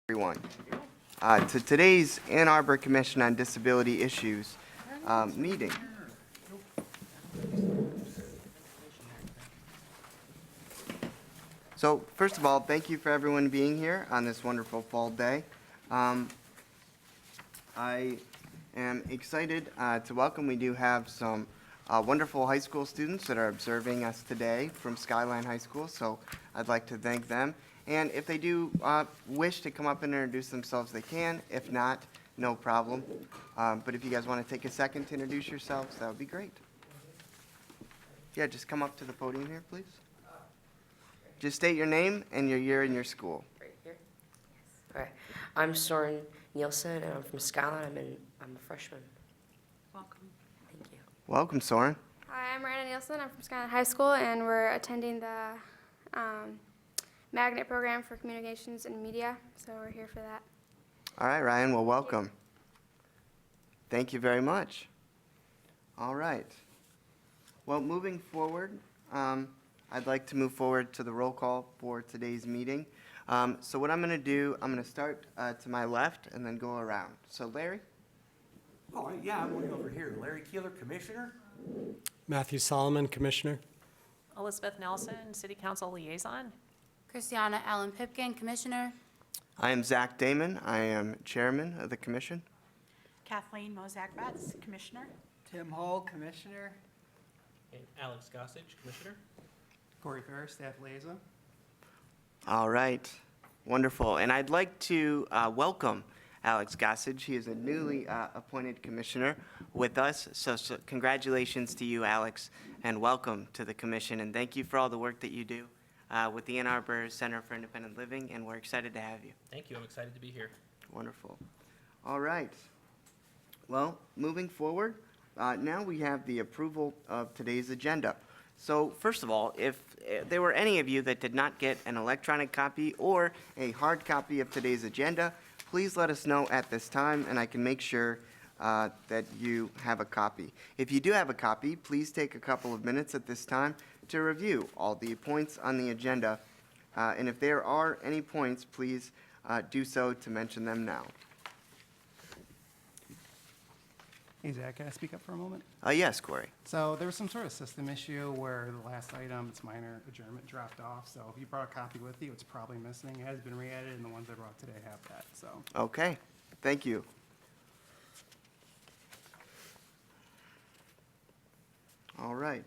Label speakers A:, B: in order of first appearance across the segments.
A: Everyone. To today's Ann Arbor Commission on Disability Issues meeting. So first of all, thank you for everyone being here on this wonderful fall day. I am excited to welcome, we do have some wonderful high school students that are observing us today from Skyline High School, so I'd like to thank them. And if they do wish to come up and introduce themselves, they can. If not, no problem. But if you guys want to take a second to introduce yourselves, that would be great. Yeah, just come up to the podium here, please. Just state your name and your year and your school.
B: Right here? Yes. All right. I'm Soren Nielsen, and I'm from Skyline. I'm a freshman.
C: Welcome.
B: Thank you.
A: Welcome, Soren.
D: Hi, I'm Miranda Nielsen. I'm from Skyline High School, and we're attending the magnet program for communications and media, so we're here for that.
A: All right, Ryan, well, welcome. Thank you very much. All right. Well, moving forward, I'd like to move forward to the roll call for today's meeting. So what I'm going to do, I'm going to start to my left and then go around. So Larry?
E: Oh, yeah, I'm going over here. Larry Keeler, Commissioner.
F: Matthew Solomon, Commissioner.
C: Elizabeth Nelson, City Council Liaison.
G: Christiana Allen Pipkin, Commissioner.
A: I am Zach Damon. I am Chairman of the Commission.
H: Kathleen Mozak-Betts, Commissioner.
I: Tim Hall, Commissioner.
J: And Alex Gossage, Commissioner.
I: Corey Ferris, Staff Liaison.
A: All right. Wonderful. And I'd like to welcome Alex Gossage. He is a newly appointed commissioner with us. So congratulations to you, Alex, and welcome to the commission. And thank you for all the work that you do with the Ann Arbor Center for Independent Living, and we're excited to have you.
J: Thank you. I'm excited to be here.
A: Wonderful. All right. Well, moving forward, now we have the approval of today's agenda. So first of all, if there were any of you that did not get an electronic copy or a hard copy of today's agenda, please let us know at this time, and I can make sure that you have a copy. If you do have a copy, please take a couple of minutes at this time to review all the points on the agenda. And if there are any points, please do so to mention them now.
I: Hey, Zach, can I speak up for a moment?
A: Yes, Corey.
I: So there was some sort of system issue where the last item, it's minor adjournment, dropped off. So if you brought a copy with you, it's probably missing. It has been re-added, and the ones I brought today have that, so.
A: Okay, thank you. All right.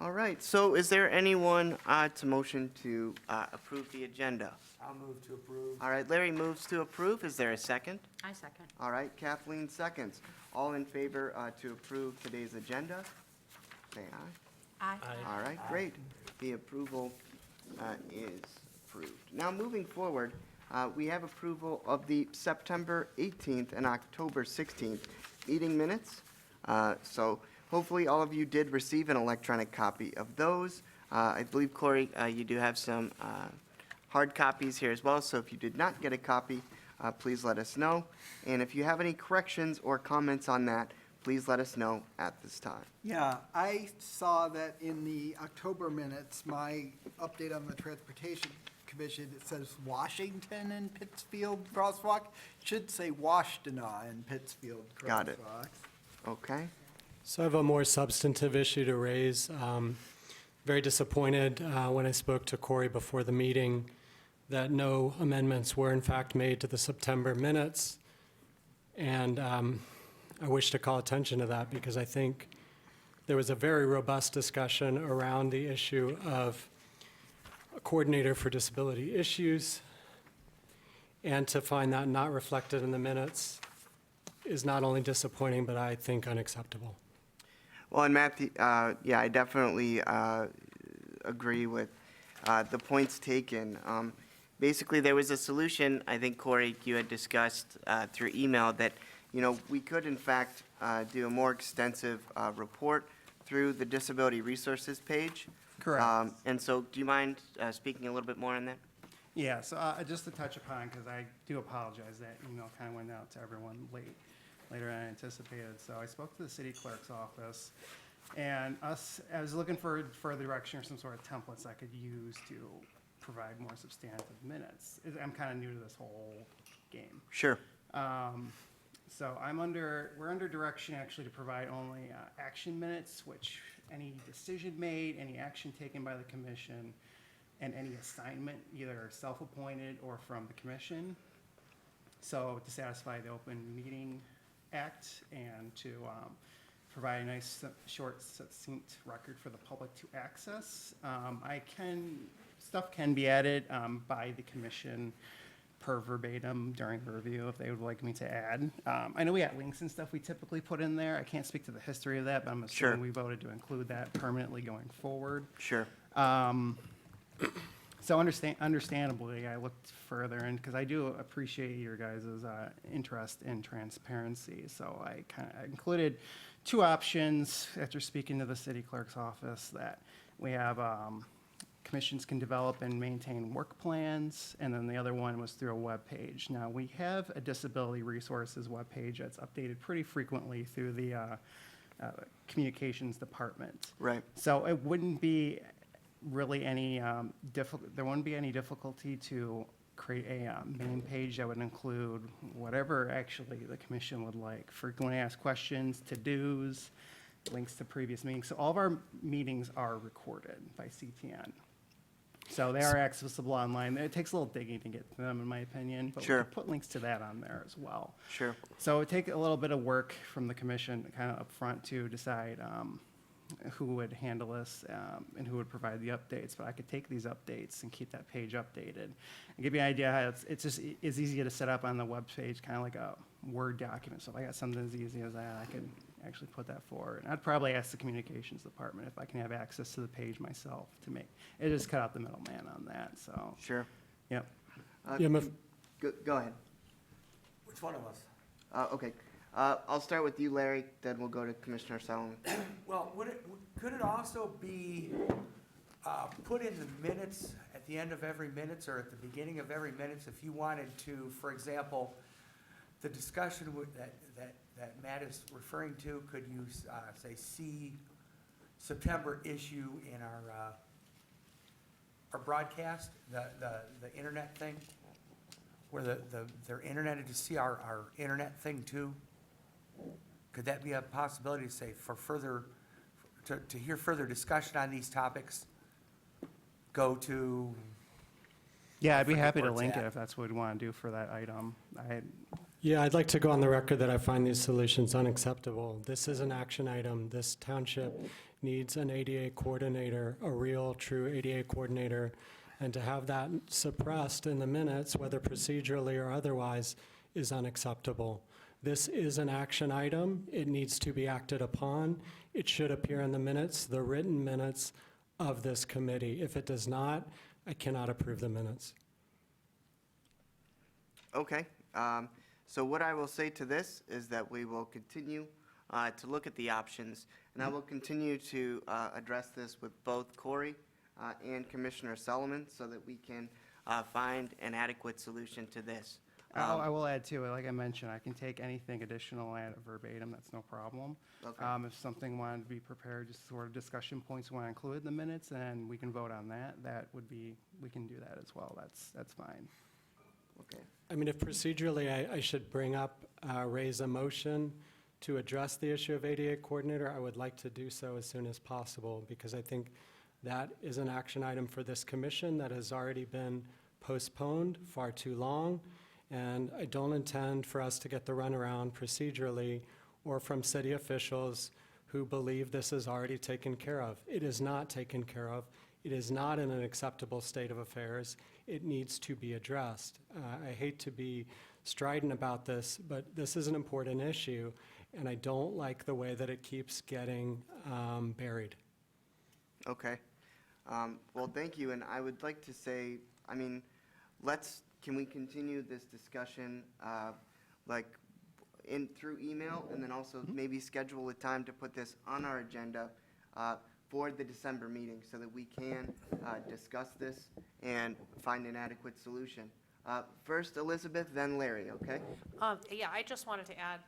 A: All right, so is there anyone to motion to approve the agenda?
E: I'll move to approve.
A: All right, Larry moves to approve. Is there a second?
H: I second.
A: All right, Kathleen seconds. All in favor to approve today's agenda? Say aye.
H: Aye.
J: Aye.
A: All right, great. The approval is approved. Now, moving forward, we have approval of the September 18th and October 16th meeting minutes. So hopefully all of you did receive an electronic copy of those. I believe, Corey, you do have some hard copies here as well, so if you did not get a copy, please let us know. And if you have any corrections or comments on that, please let us know at this time.
K: Yeah, I saw that in the October minutes, my update on the Transportation Commission, it says Washington and Pittsfield Crosswalk. It should say Washtenaw and Pittsfield Crosswalk.
A: Got it. Okay.
F: So I have a more substantive issue to raise. Very disappointed when I spoke to Corey before the meeting that no amendments were in fact made to the September minutes. And I wish to call attention to that because I think there was a very robust discussion around the issue of a coordinator for disability issues. And to find that not reflected in the minutes is not only disappointing, but I think unacceptable.
A: Well, and Matthew, yeah, I definitely agree with the points taken. Basically, there was a solution, I think, Corey, you had discussed through email that, you know, we could, in fact, do a more extensive report through the Disability Resources page.
I: Correct.
A: And so do you mind speaking a little bit more on that?
I: Yeah, so just to touch upon, because I do apologize that email kind of went out to everyone later than I anticipated. So I spoke to the city clerk's office, and I was looking for further direction or some sort of templates I could use to provide more substantive minutes. I'm kind of new to this whole game.
A: Sure.
I: So we're under direction actually to provide only action minutes, which any decision made, any action taken by the commission, and any assignment, either self-appointed or from the commission. So to satisfy the Open Meeting Act and to provide a nice, short, succinct record for the public to access. Stuff can be added by the commission per verbatim during the review if they would like me to add. I know we got links and stuff we typically put in there. I can't speak to the history of that, but I'm assuming
A: Sure.
I: we voted to include that permanently going forward.
A: Sure.
I: So understandably, I looked further, and because I do appreciate your guys' interest in transparency, so I kind of included two options after speaking to the city clerk's office, that we have commissions can develop and maintain work plans, and then the other one was through a web page. Now, we have a disability resources web page that's updated pretty frequently through the communications department.
A: Right.
I: So it wouldn't be really any there wouldn't be any difficulty to create a main page that would include whatever actually the commission would like. Frequently asked questions, to-dos, links to previous meetings. So all of our meetings are recorded by CTN. So they are accessible online. It takes a little digging to get to them, in my opinion, but we
A: Sure.
I: can put links to that on there as well.
A: Sure.
I: So it would take a little bit of work from the commission kind of up front to decide who would handle this and who would provide the updates. But I could take these updates and keep that page updated. And give you an idea how it's just it's easy to set up on the web page, kind of like a Word document. So if I got something as easy as that, I could actually put that forward. And I'd probably ask the communications department if I can have access to the page myself to make, it just cut out the middleman on that, so,
A: Sure.
I: yep.
F: Yeah,
A: Go ahead.
E: Which one of us?
A: Okay. I'll start with you, Larry, then we'll go to Commissioner Solomon.
E: Well, could it also be put in the minutes, at the end of every minutes or at the beginning of every minutes, if you wanted to, for example, the discussion that Matt is referring to, could you say see September issue in our broadcast, the internet thing, where they're interneted to see our internet thing too? Could that be a possibility to say to hear further discussion on these topics, go to?
I: Yeah, I'd be
E: forget
I: happy to
E: where it's
I: link it
E: at.
I: if that's what we'd want to do for that item.
F: Yeah, I'd like to go on the record that I find these solutions unacceptable. This is an action item. This township needs an ADA coordinator, a real, true ADA coordinator, and to have that suppressed in the minutes, whether procedurally or otherwise, is unacceptable. This is an action item. It needs to be acted upon. It should appear in the minutes, the written minutes of this committee. If it does not, I cannot approve the minutes.
A: Okay. So what I will say to this is that we will continue to look at the options, and I will continue to address this with both Corey and Commissioner Solomon so that we can find an adequate solution to this.
I: I will add to it, like I mentioned, I can take anything additional and add it verbatim, that's no problem.
A: Okay.
I: If something wanted to be prepared, just sort of discussion points want to include in the minutes, and we can vote on that, we can do that as well, that's fine.
A: Okay.
F: I mean, if procedurally I should bring up, raise a motion to address the issue of ADA coordinator, I would like to do so as soon as possible, because I think that is an action item for this commission that has already been postponed far too long, and I don't intend for us to get the runaround procedurally or from city officials who believe this is already taken care of. It is not taken care of. It is not in an acceptable state of affairs. It needs to be addressed. I hate to be strident about this, but this is an important issue, and I don't like the way that it keeps getting buried.
A: Okay. Well, thank you, and I would like to say, I mean, can we continue this discussion, through email, and then also maybe schedule a time to put this on our agenda for the December meeting so that we can discuss this and find an adequate solution. First Elizabeth, then Larry, okay?
C: Yeah, I just wanted to add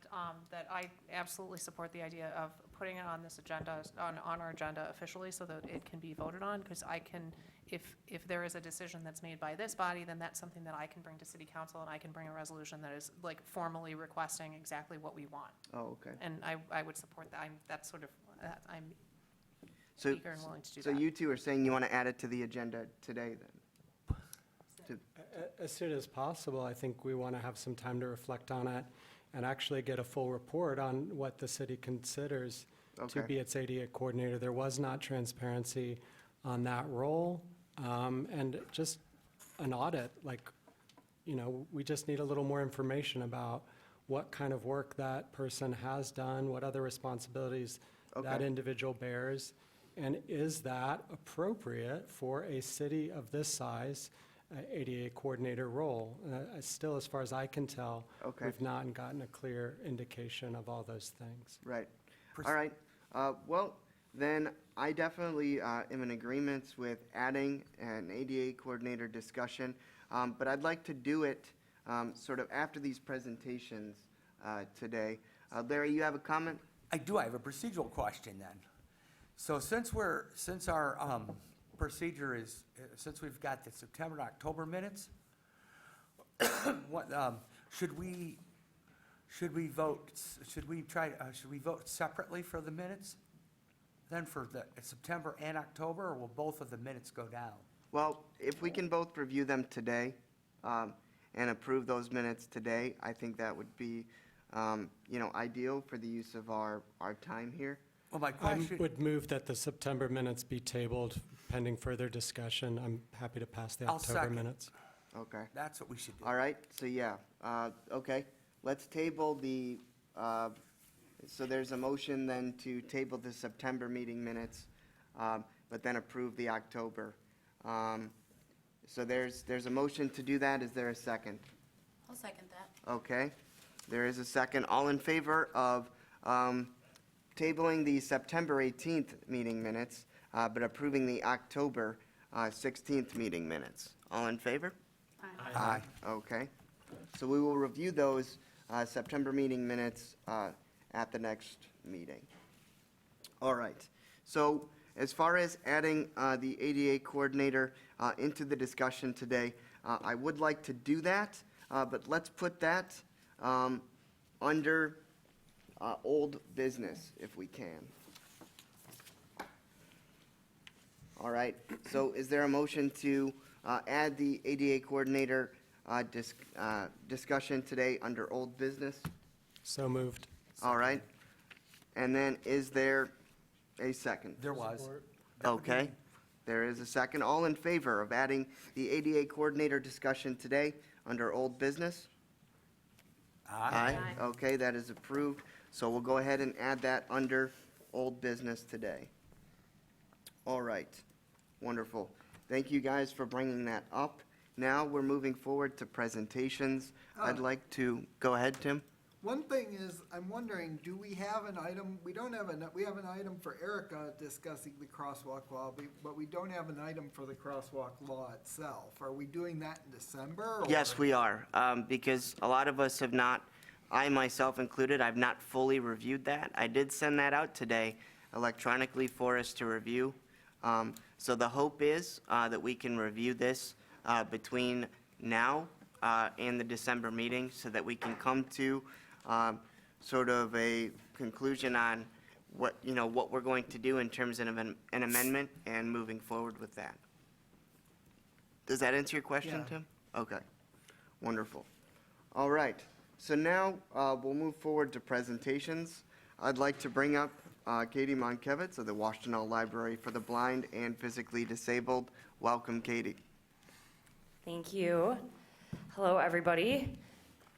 C: that I absolutely support the idea of putting it on this agenda, on our agenda officially so that it can be voted on, because I can, if there is a decision that's made by this body, then that's something that I can bring to city council, and I can bring a resolution that is like formally requesting exactly what we want.
A: Oh, okay.
C: And I would support that. That's sort of, I'm
A: So,
C: eager and willing to do
A: so
C: that.
A: you two are saying you want to add it to the agenda today, then?
F: As soon as possible, I think we want to have some time to reflect on it and actually get a full report on what the city considers to
A: Okay.
F: be its ADA coordinator. There was not transparency on that role, and just an audit, like, we just need a little more information about what kind of work that person has done, what other responsibilities that
A: Okay.
F: individual bears, and is that appropriate for a city of this size, ADA coordinator role? Still, as far as I can tell,
A: Okay.
F: we've not gotten a clear indication of all those things.
A: Right. All right. Well, then I definitely am in agreement with adding an ADA coordinator discussion, but I'd like to do it sort of after these presentations today. Larry, you have a comment?
E: I do, I have a procedural question then. So since our procedure is, since we've got the September and October minutes, what, should we vote separately for the minutes? Then for the September and October, or will both of the minutes go down?
A: Well, if we can both review them today and approve those minutes today, I think that would be, ideal for the use of our time here.
E: Well, my
F: I
E: question,
F: would move that the September minutes be tabled pending further discussion. I'm happy to pass the
E: I'll
F: October
E: second.
F: minutes.
A: Okay.
E: that's what we should do.
A: All right, so yeah, okay. Let's table the, so there's a motion then to table the September meeting minutes, but then approve the October. So there's a motion to do that. Is there a second?
G: I'll second that.
A: Okay, there is a second. All in favor of tabling the September 18th meeting minutes, but approving the October 16th meeting minutes? All in favor?
E: Aye.
A: Okay. So we will review those September meeting minutes at the next meeting. All right. So as far as adding the ADA coordinator into the discussion today, I would like to do that, but let's put that under old business if we can. All right. So is there a motion to add the ADA coordinator discussion today under old business?
F: So moved.
A: All right. And then is there a second?
E: There was.
A: Okay. There is a second. All in favor of adding the ADA coordinator discussion today under old business?
E: Aye.
A: Okay, that is approved. So we'll go ahead and add that under old business today. All right. Wonderful. Thank you guys for bringing that up. Now we're moving forward to presentations. I'd like to, go ahead, Tim.
K: One thing is, I'm wondering, do we have an item, we have an item for Erica discussing the crosswalk law, but we don't have an item for the crosswalk law itself. Are we doing that in December? Or?
A: Yes, we are, because a lot of us have not, I myself included, I've not fully reviewed that. I did send that out today electronically for us to review. So the hope is that we can review this between now and the December meeting so that we can come to sort of a conclusion on what we're going to do in terms of an amendment and moving forward with that. Does that answer your question,
K: Yeah.
A: Tim? Okay, wonderful. All right, so now we'll move forward to presentations. I'd like to bring up Katie Monkevitz of the Washtenaw Library for the Blind and Physically Disabled. Welcome, Katie.
L: Thank you. Hello, everybody.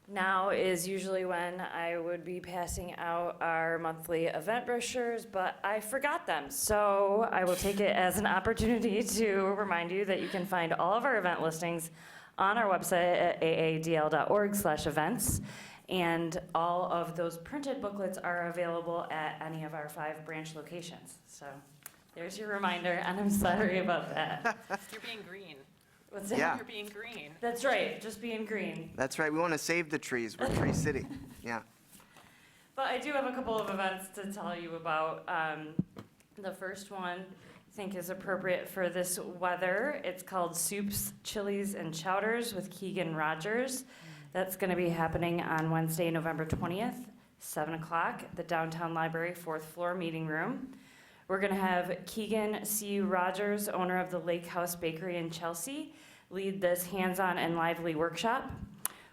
L: Now is usually when I would be passing out our monthly event brochures, but I forgot them. So I will take it as an opportunity to remind you that you can find all of our event listings on our website at aadl.org/events. And all of those printed booklets are available at any of our 5 branch locations. So there's your reminder, and I'm sorry about that.
C: You're being green.
L: What's that?
A: Yeah.
C: You're being green.
L: That's right, just being green.
A: That's right, we want to save the trees. We're Tree City. Yeah.
L: But I do have a couple of events to tell you about. The first one I think is appropriate for this weather. It's called Soups, Chilies, and Chowders with Keegan Rogers. That's going to be happening on Wednesday, November 20th, 7 o'clock at the Downtown Library 4th floor meeting room. We're going to have Keegan C. Rogers, owner of the Lake House Bakery in Chelsea, lead this hands-on and lively workshop.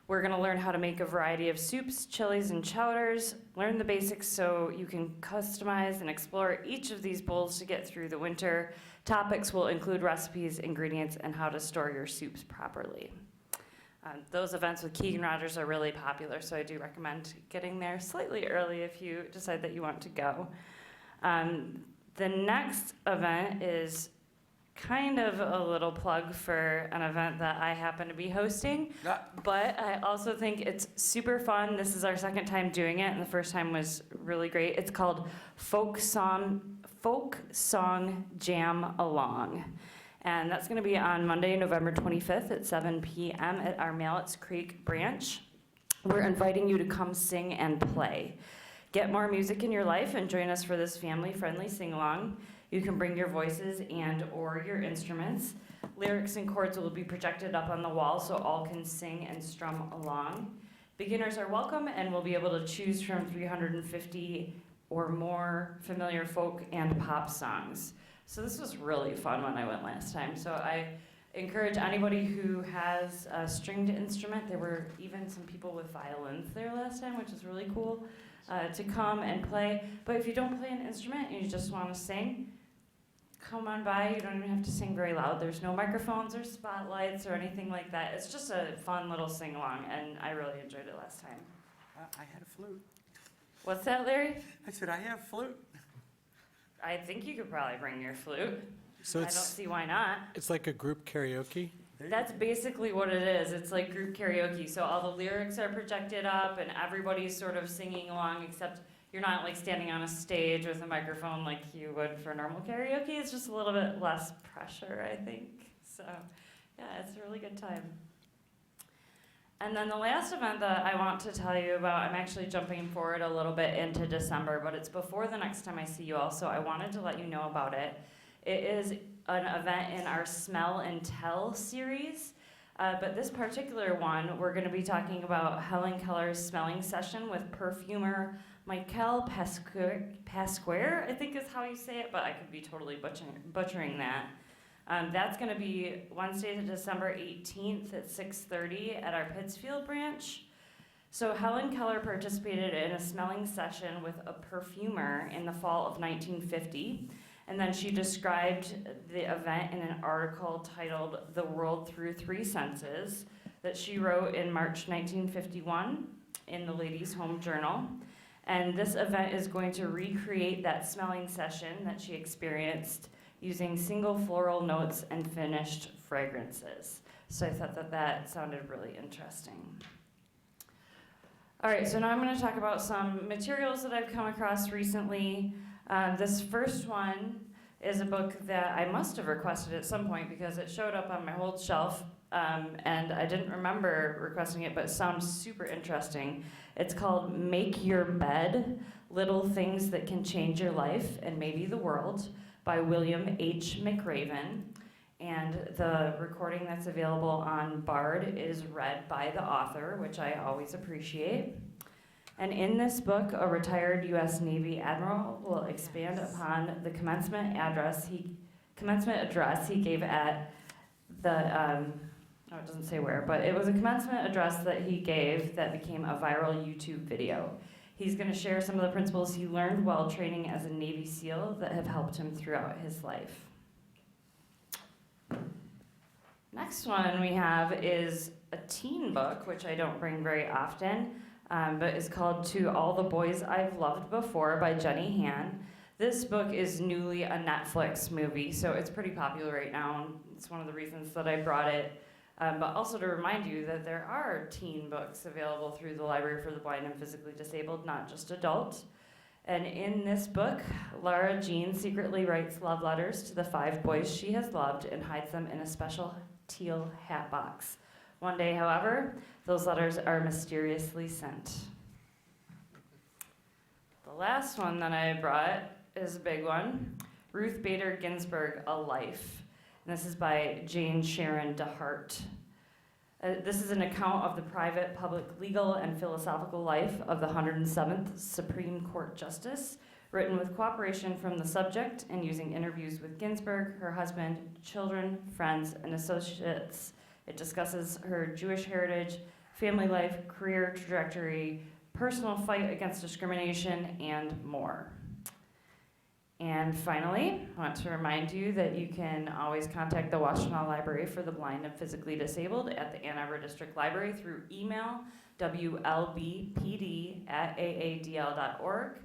L: We're going to learn how to make a variety of soups, chilies, and chowders, learn the basics so you can customize and explore each of these bowls to get through the winter. Topics will include recipes, ingredients, and how to store your soups properly. Those events with Keegan Rogers are really popular, so I do recommend getting there slightly early if you decide that you want to go. The next event is kind of a little plug for an event that I happen to be hosting, but I also think it's super fun. This is our second time doing it, and the first time was really great. It's called Folk Song Jam Along, and that's going to be on Monday, November 25th at 7 p.m. at our Mallets Creek branch. We're inviting you to come sing and play. Get more music in your life and join us for this family-friendly sing-along. You can bring your voices and or your instruments. Lyrics and chords will be projected up on the wall so all can sing and strum along. Beginners are welcome and will be able to choose from 350 or more familiar folk and pop songs. So this was really fun when I went last time. So I encourage anybody who has a stringed instrument, there were even some people with violins there last time, which is really cool, to come and play. But if you don't play an instrument and you just want to sing, come on by. You don't even have to sing very loud. There's no microphones or spotlights or anything like that. It's just a fun little sing-along, and I really enjoyed it last time.
E: I had a flute.
L: What's that, Larry?
E: I said, I have flute.
L: I think you could probably bring your flute.
F: So
L: I don't see why not.
F: It's like a group karaoke?
L: That's basically what it is. It's like group karaoke. So all the lyrics are projected up, and everybody's sort of singing along, except you're not like standing on a stage with a microphone like you would for normal karaoke. It's just a little bit less pressure, I think. So yeah, it's a really good time. And then the last event that I want to tell you about, I'm actually jumping forward a little bit into December, but it's before the next time I see you all, so I wanted to let you know about it. It is an event in our Smell and Tell series, but this particular one, we're going to be talking about Helen Keller's smelling session with perfumer Michael Pasquare, I think is how you say it, but I could be totally butchering that. That's going to be Wednesday, December 18th at 6:30 at our Pittsfield branch. So Helen Keller participated in a smelling session with a perfumer in the fall of 1950, and then she described the event in an article titled "The World Through Three Senses" that she wrote in March 1951 in the Ladies' Home Journal. And this event is going to recreate that smelling session that she experienced using single floral notes and finished fragrances. So I thought that sounded really interesting. All right, so now I'm going to talk about some materials that I've come across recently. This first one is a book that I must have requested at some point because it showed up on my old shelf, and I didn't remember requesting it, but it sounds super interesting. It's called Make Your Bed, Little Things That Can Change Your Life and Maybe the World by William H. McRaven. And the recording that's available on Bard is read by the author, which I always appreciate. And in this book, a retired U.S. Navy admiral will expand upon the commencement address he gave at the, it doesn't say where, but it was a commencement address that he gave that became a viral YouTube video. He's going to share some of the principles he learned while training as a Navy SEAL that have helped him throughout his life. Next one we have is a teen book, which I don't bring very often, but is called To All the Boys I've Loved Before by Jenny Han. This book is newly a Netflix movie, so it's pretty popular right now, and it's one of the reasons that I brought it. But also to remind you that there are teen books available through the Library for the Blind and Physically Disabled, not just adult. And in this book, Lara Jean secretly writes love letters to the 5 boys she has loved and hides them in a special teal hat box. One day, however, those letters are mysteriously sent. The last one that I brought is a big one. Ruth Bader Ginsburg, A Life. And this is by Jane Sharon DeHart. This is an account of the private, public, legal, and philosophical life of the 107th Supreme Court Justice, written with cooperation from the subject and using interviews with Ginsburg, her husband, children, friends, and associates. It discusses her Jewish heritage, family life, career trajectory, personal fight against discrimination, and more. And finally, I want to remind you that you can always contact the Washtenaw Library for the Blind and Physically Disabled at the Ann Arbor District Library through email, wlbpd@aadl.org,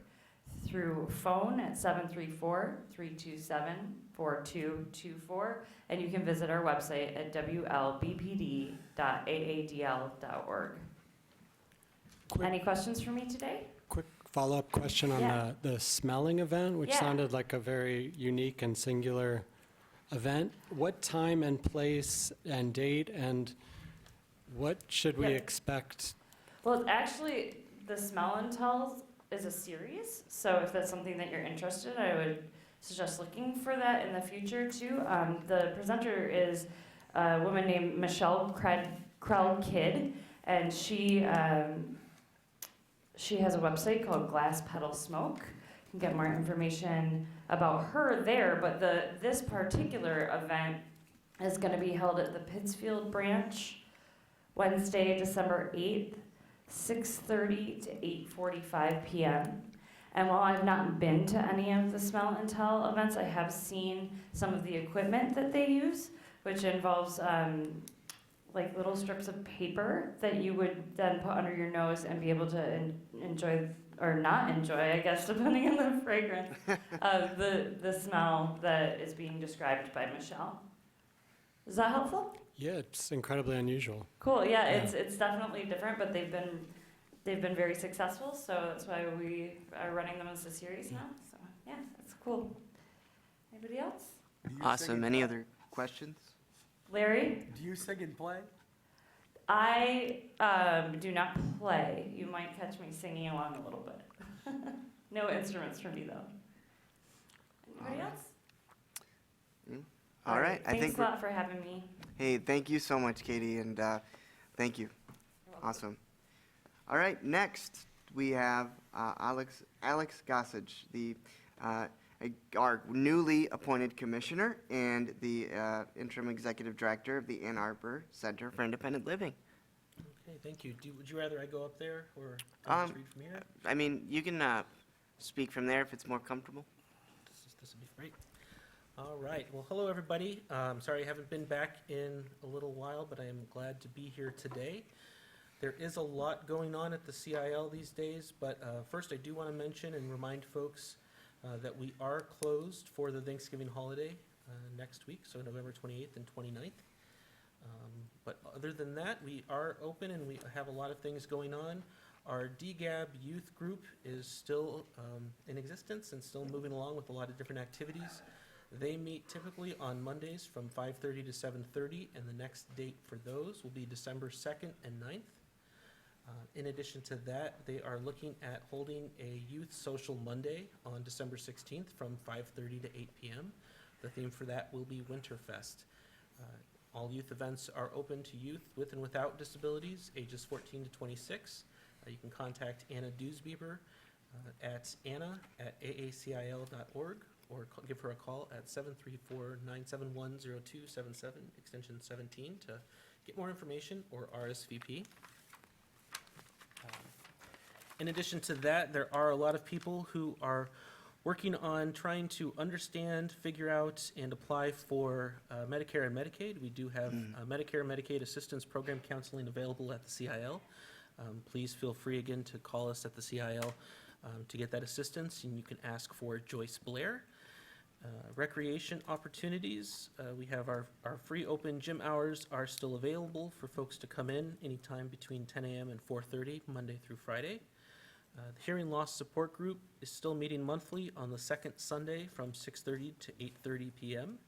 L: through phone at 734-327-4224, and you can visit our website at wlbpd.aadl.org. Any questions for me today?
F: Quick follow-up question on
L: Yeah.
F: the smelling event, which
L: Yeah.
F: sounded like a very unique and singular event. What time and place and date, and what should we
L: Yeah.
F: expect?
L: Well, actually, the Smell and Tells is a series, so if that's something that you're interested, I would suggest looking for that in the future too. The presenter is a woman named Michelle Krell-Kidd, and she has a website called Glass Petal Smoke. You can get more information about her there, but this particular event is going to be held at the Pittsfield branch Wednesday, December 8th, 6:30 to 8:45 p.m. And while I've not been to any of the Smell and Tell events, I have seen some of the equipment that they use, which involves like little strips of paper that you would then put under your nose and be able to enjoy, or not enjoy, I guess, depending on the fragrance of the smell that is being described by Michelle. Is that helpful?
F: Yeah, it's incredibly unusual.
L: Cool. Yeah,
F: Yeah.
L: it's definitely different, but they've been very successful, so that's why we are running them as a series now. So yeah, that's cool. Anybody else?
A: Awesome. Any other questions?
L: Larry?
E: Do you sing and play?
L: I do not play. You might catch me singing along a little bit. No instruments for me though. Anybody else?
A: All right. I
L: Thanks
A: think
L: a lot for having me.
A: Hey, thank you so much, Katie, and thank you. Awesome. All right, next we have Alex Gossage, our newly appointed commissioner and the interim executive director of the Ann Arbor Center for Independent Living.
J: Okay, thank you. Would you rather I go up there or I just read from here?
A: I mean, you can speak from there if it's more comfortable.
J: This would be great. All right. Well, hello, everybody. Sorry I haven't been back in a little while, but I am glad to be here today. There is a lot going on at the CIL these days, but first I do want to mention and remind folks that we are closed for the Thanksgiving holiday next week, so November 28th and 29th. But other than that, we are open and we have a lot of things going on. Our DGAB youth group is still in existence and still moving along with a lot of different activities. They meet typically on Mondays from 5:30 to 7:30, and the next date for those will be December 2nd and 9th. In addition to that, they are looking at holding a Youth Social Monday on December 16th from 5:30 to 8 p.m. The theme for that will be Winterfest. All youth events are open to youth with and without disabilities, ages 14 to 26. You can contact Anna Dewsbeaver at anna@aacil.org or give her a call at 734-971-0277, extension 17, to get more information or RSVP. In addition to that, there are a lot of people who are working on trying to understand, figure out, and apply for Medicare and Medicaid. We do have Medicare and Medicaid assistance program counseling available at the CIL. Please feel free again to call us at the CIL to get that assistance, and you can ask for Joyce Blair. Recreation opportunities, we have our free open gym hours are still available for folks to come in anytime between 10 a.m. and 4:30, Monday through Friday. The Hearing Loss Support Group is still meeting monthly on the second Sunday from 6:30 to 8:30 p.m.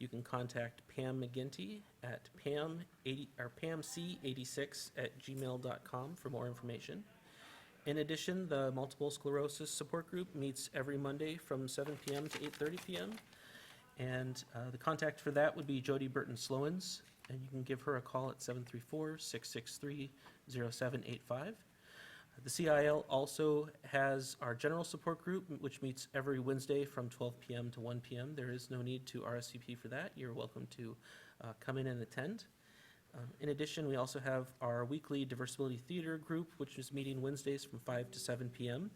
J: You can contact Pam McGinty at pamc86@gmail.com for more information. In addition, the Multiple Sclerosis Support Group meets every Monday from 7 p.m. to 8:30 p.m. And the contact for that would be Jody Burton Slowens, and you can give her a call at 734-663-0785. The CIL also has our General Support Group, which meets every Wednesday from 12 p.m. to 1 p.m. There is no need to RSVP for that. You're welcome to come in and attend. In addition, we also have our weekly Diversibility Theater Group, which is meeting Wednesdays from 5 to 7 p.m.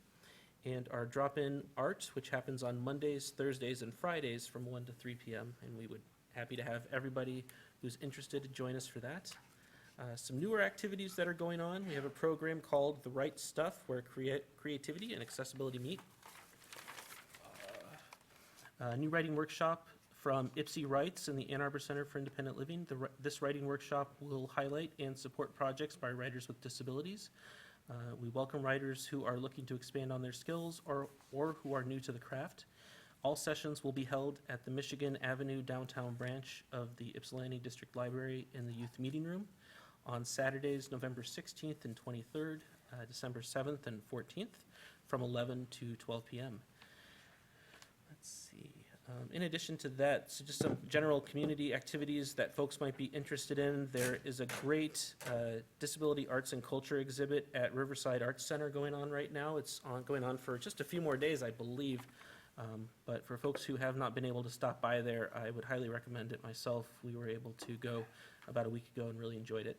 J: And our drop-in art, which happens on Mondays, Thursdays, and Fridays from 1 to 3 p.m. And we would happy to have everybody who's interested to join us for that. Some newer activities that are going on. We have a program called The Right Stuff, where creativity and accessibility meet. A new writing workshop from Ipsy Writes and the Ann Arbor Center for Independent Living. This writing workshop will highlight and support projects by writers with disabilities. We welcome writers who are looking to expand on their skills or who are new to the craft. All sessions will be held at the Michigan Avenue downtown branch of the Ypsilanti District Library in the Youth Meeting Room on Saturdays, November 16th and 23rd, December 7th and 14th, from 11 to 12 p.m. Let's see. In addition to that, so just some general community activities that folks might be interested in. There is a great disability arts and culture exhibit at Riverside Arts Center going on right now. It's going on for just a few more days, I believe. But for folks who have not been able to stop by there, I would highly recommend it myself. We were able to go about a week ago and really enjoyed it.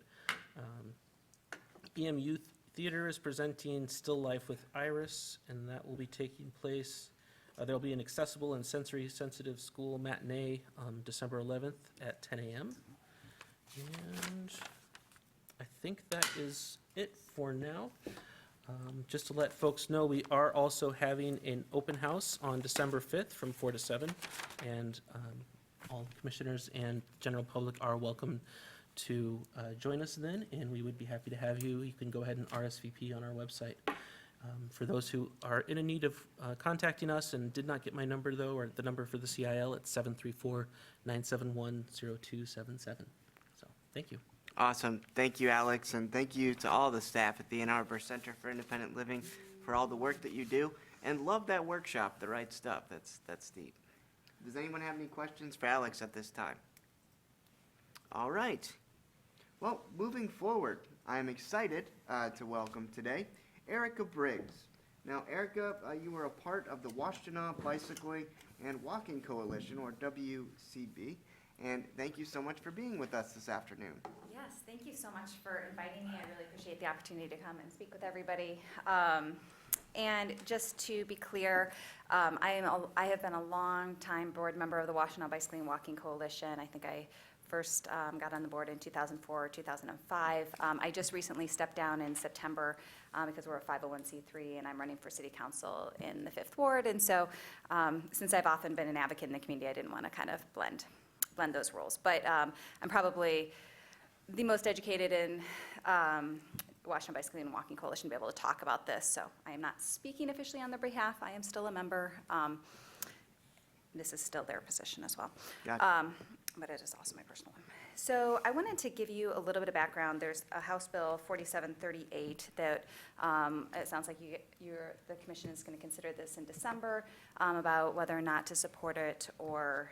J: EM Youth Theater is presenting Still Life with Iris, and that will be taking place. There'll be an accessible and sensory-sensitive school matinee on December 11th at 10 a.m. And I think that is it for now. Just to let folks know, we are also having an open house on December 5th from 4 to 7, and all commissioners and general public are welcome to join us then, and we would be happy to have you. You can go ahead and RSVP on our website. For those who are in a need of contacting us and did not get my number, though, or the number for the CIL, it's 734-971-0277. So, thank you.
A: Awesome. Thank you, Alex, and thank you to all the staff at the Ann Arbor Center for Independent Living for all the work that you do. And love that workshop, The Right Stuff. That's deep. Does anyone have any questions for Alex at this time? All right. Well, moving forward, I am excited to welcome today Erica Briggs. Now, Erica, you were a part of the Washtenaw Bicycling and Walking Coalition, or WCB, and thank you so much for being with us this afternoon.
M: Yes, thank you so much for inviting me. I really appreciate the opportunity to come and speak with everybody. And just to be clear, I have been a long-time board member of the Washtenaw Bicycling and Walking Coalition. I think I first got on the board in 2004 or 2005. I just recently stepped down in September because we're a 501c3 and I'm running for city council in the 5th Ward. And so since I've often been an advocate in the community, I didn't want to kind of blend those roles. But I'm probably the most educated in Washtenaw Bicycling and Walking Coalition to be able to talk about this. So I am not speaking officially on their behalf. I am still a member. This is still their position as well.
A: Gotcha.
M: But it is also my personal one. So I wanted to give you a little bit of background. There's a House Bill 4738 that it sounds like the commission is going to consider this in December about whether or not to support it or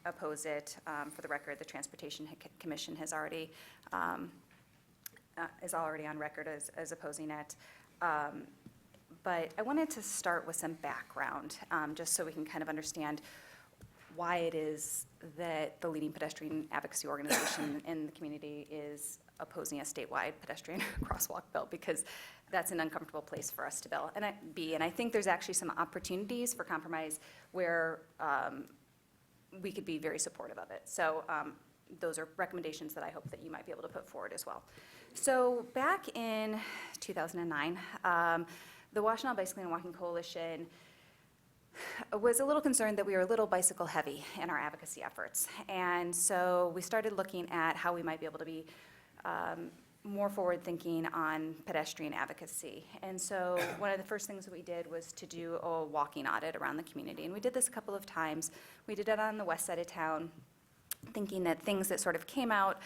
M: oppose it. For the record, the Transportation Commission has already is already on record as opposing it. But I wanted to start with some background, just so we can kind of understand why it is that the leading pedestrian advocacy organization in the community is opposing a statewide pedestrian crosswalk bill, because that's an uncomfortable place for us to be. And I think there's actually some opportunities for compromise where we could be very supportive of it. So those are recommendations that I hope that you might be able to put forward as well. So back in 2009, the Washtenaw Bicycling and Walking Coalition was a little concerned that we were a little bicycle heavy in our advocacy efforts. And so we started looking at how we might be able to be more forward thinking on pedestrian advocacy. And so one of the first things that we did was to do a walking audit around the community. And we did this a couple of times. We did it on the west side of town, thinking that things that sort of came out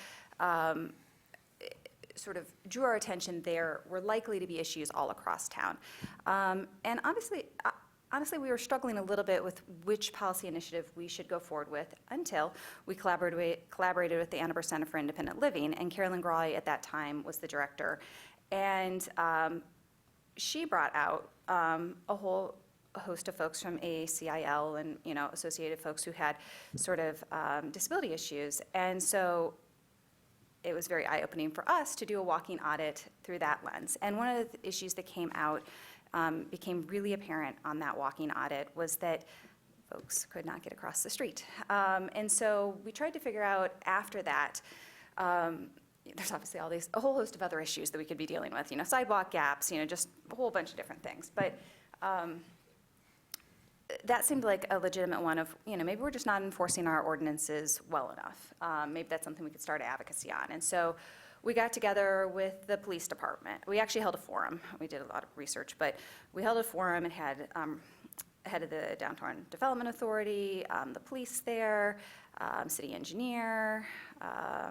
M: sort of drew our attention there were likely to be issues all across town. And honestly, we were struggling a little bit with which policy initiative we should go forward with until we collaborated with the Arbor Center for Independent Living, and Carolyn Grawley at that time was the director. And she brought out a whole host of folks from AACIL and, associated folks who had sort of disability issues. And so it was very eye-opening for us to do a walking audit through that lens. And one of the issues that came out, became really apparent on that walking audit, was that folks could not get across the street. And so we tried to figure out after that, there's obviously a whole host of other issues that we could be dealing with, sidewalk gaps, just a whole bunch of different things. But that seemed like a legitimate one of, maybe we're just not enforcing our ordinances well enough. Maybe that's something we could start advocacy on. And so we got together with the police department. We actually held a forum. We did a lot of research, but we held a forum and had head of the Downtown Development Authority, the police there, city engineer, I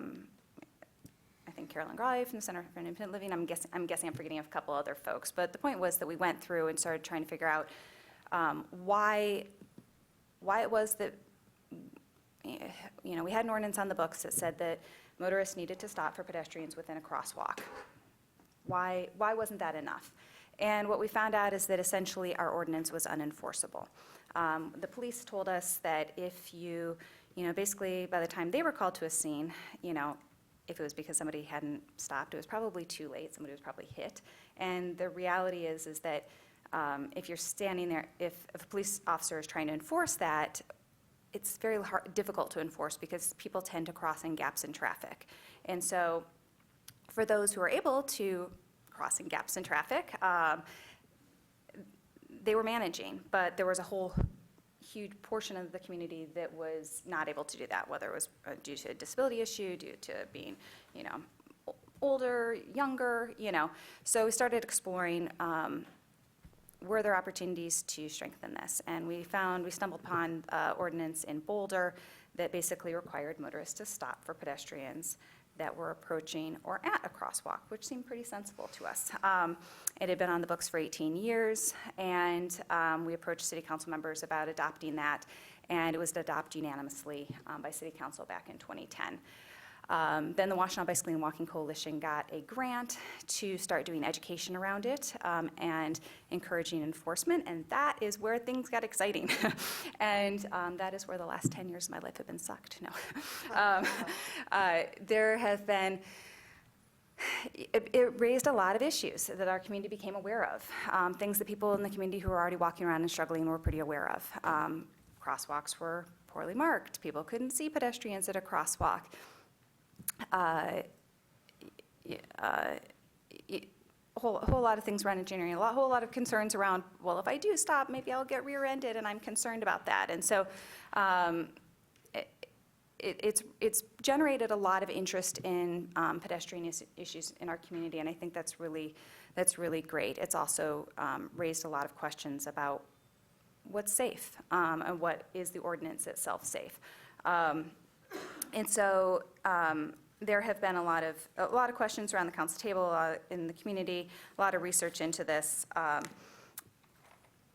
M: think Carolyn Grawley from the Center for Independent Living. I'm guessing I'm forgetting a couple other folks. But the point was that we went through and started trying to figure out why it was that, we had an ordinance on the books that said that motorists needed to stop for pedestrians within a crosswalk. Why wasn't that enough? And what we found out is that essentially our ordinance was unenforceable. The police told us that if you, basically by the time they were called to a scene, if it was because somebody hadn't stopped, it was probably too late. Somebody was probably hit. And the reality is that if you're standing there, if a police officer is trying to enforce that, it's very difficult to enforce because people tend to cross in gaps in traffic. And so for those who are able to cross in gaps in traffic, they were managing, but there was a whole huge portion of the community that was not able to do that, whether it was due to a disability issue, due to being, older, younger, So we started exploring were there opportunities to strengthen this? And we stumbled upon ordinance in Boulder that basically required motorists to stop for pedestrians that were approaching or at a crosswalk, which seemed pretty sensible to us. It had been on the books for 18 years, and we approached city council members about adopting that, and it was adopted unanimously by city council back in 2010. Then the Washtenaw Bicycling and Walking Coalition got a grant to start doing education around it and encouraging enforcement, and that is where things got exciting. And that is where the last 10 years of my life have been sucked. No. There have been, it raised a lot of issues that our community became aware of, things that people in the community who were already walking around and struggling were pretty aware of. Crosswalks were poorly marked. People couldn't see pedestrians at a crosswalk. A whole lot of things around engineering, a whole lot of concerns around, well, if I do stop, maybe I'll get rear-ended, and I'm concerned about that. And so it's generated a lot of interest in pedestrian issues in our community, and I think that's really great. It's also raised a lot of questions about what's safe and what is the ordinance itself safe. And so there have been a lot of questions around the council table in the community, a lot of research into this.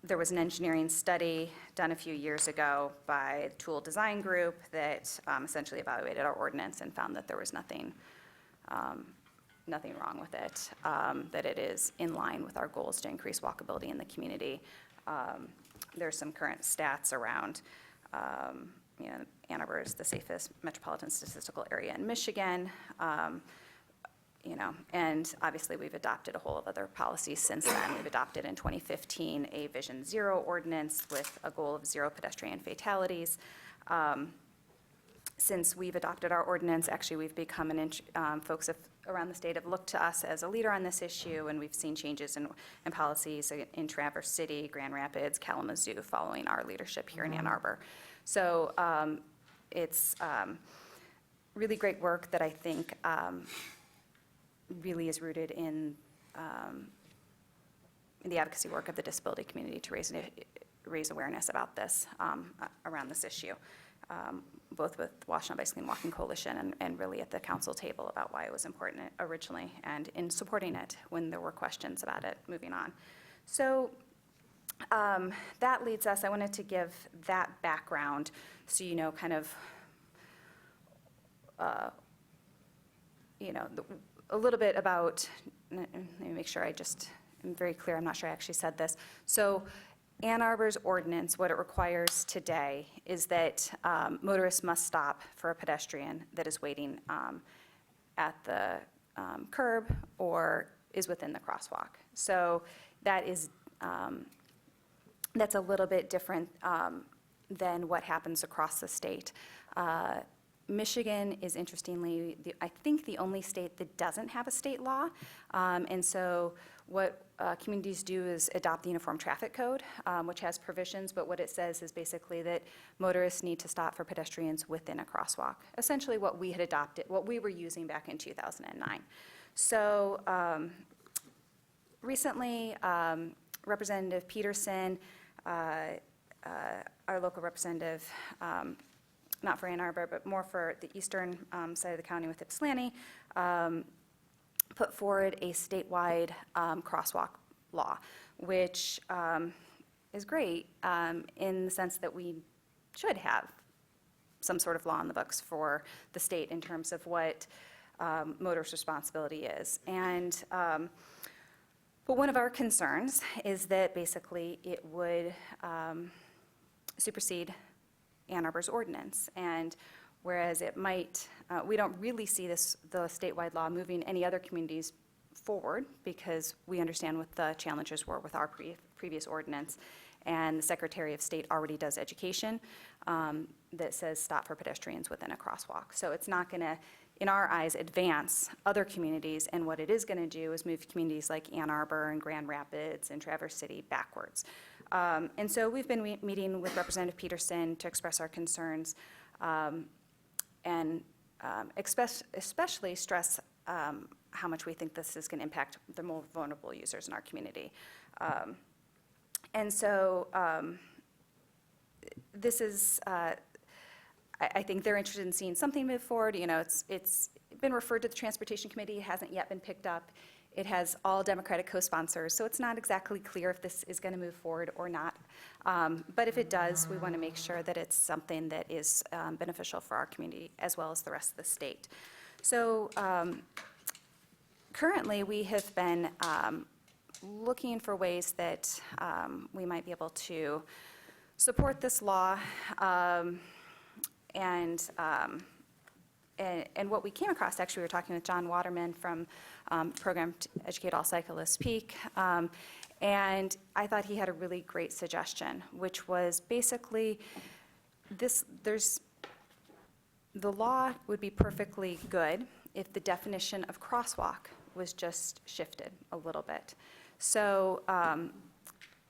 M: There was an engineering study done a few years ago by the Tool Design Group that essentially evaluated our ordinance and found that there was nothing wrong with it, that it is in line with our goals to increase walkability in the community. There's some current stats around Ann Arbor is the safest metropolitan statistical area in Michigan, and obviously we've adopted a whole of other policies since then. We've adopted in 2015 a Vision Zero ordinance with a goal of 0 pedestrian fatalities. Since we've adopted our ordinance, actually we've become folks around the state have looked to us as a leader on this issue, and we've seen changes in policies in Traverse City, Grand Rapids, Kalamazoo, following our leadership here in Ann Arbor. So it's really great work that I think really is rooted in the advocacy work of the disability community to raise awareness about this, around this issue. both with Washtenaw Bicycling and Walking Coalition and really at the council table about why it was important originally and in supporting it when there were questions about it moving on. So that leads us, I wanted to give that background so you know kind of, a little bit about, let me make sure I just am very clear, I'm not sure I actually said this. So Ann Arbor's ordinance, what it requires today is that motorists must stop for a pedestrian that is waiting at the curb or is within the crosswalk. So that is, that's a little bit different than what happens across the state. Michigan is interestingly, I think, the only state that doesn't have a state law. And so what communities do is adopt the Uniform Traffic Code, which has provisions, but what it says is basically that motorists need to stop for pedestrians within a crosswalk, essentially what we had adopted, what we were using back in 2009. So recently, Representative Peterson, our local representative, not for Ann Arbor, but more for the eastern side of the county with Ypsilanti, put forward a statewide crosswalk law, which is great in the sense that we should have some sort of law in the books for the state in terms of what motorist responsibility is. And but one of our concerns is that basically it would supersede Ann Arbor's ordinance. And whereas it might, we don't really see the statewide law moving any other communities forward because we understand what the challenges were with our previous ordinance. And the Secretary of State already does education that says stop for pedestrians within a crosswalk. So it's not going to, in our eyes, advance other communities. And what it is going to do is move communities like Ann Arbor and Grand Rapids and Traverse City backwards. And so we've been meeting with Representative Peterson to express our concerns and especially stress how much we think this is going to impact the more vulnerable users in our community. And so this is, I think they're interested in seeing something move forward. You know, it's been referred to the Transportation Committee, it hasn't yet been picked up. It has all Democratic co-sponsors, so it's not exactly clear if this is going to move forward or not. But if it does, we want to make sure that it's something that is beneficial for our community as well as the rest of the state. So currently, we have been looking for ways that we might be able to support this law. And what we came across, actually, we were talking with John Waterman from program to Educate All Cyclists Peak, and I thought he had a really great suggestion, which was basically the law would be perfectly good if the definition of crosswalk was just shifted a little bit. So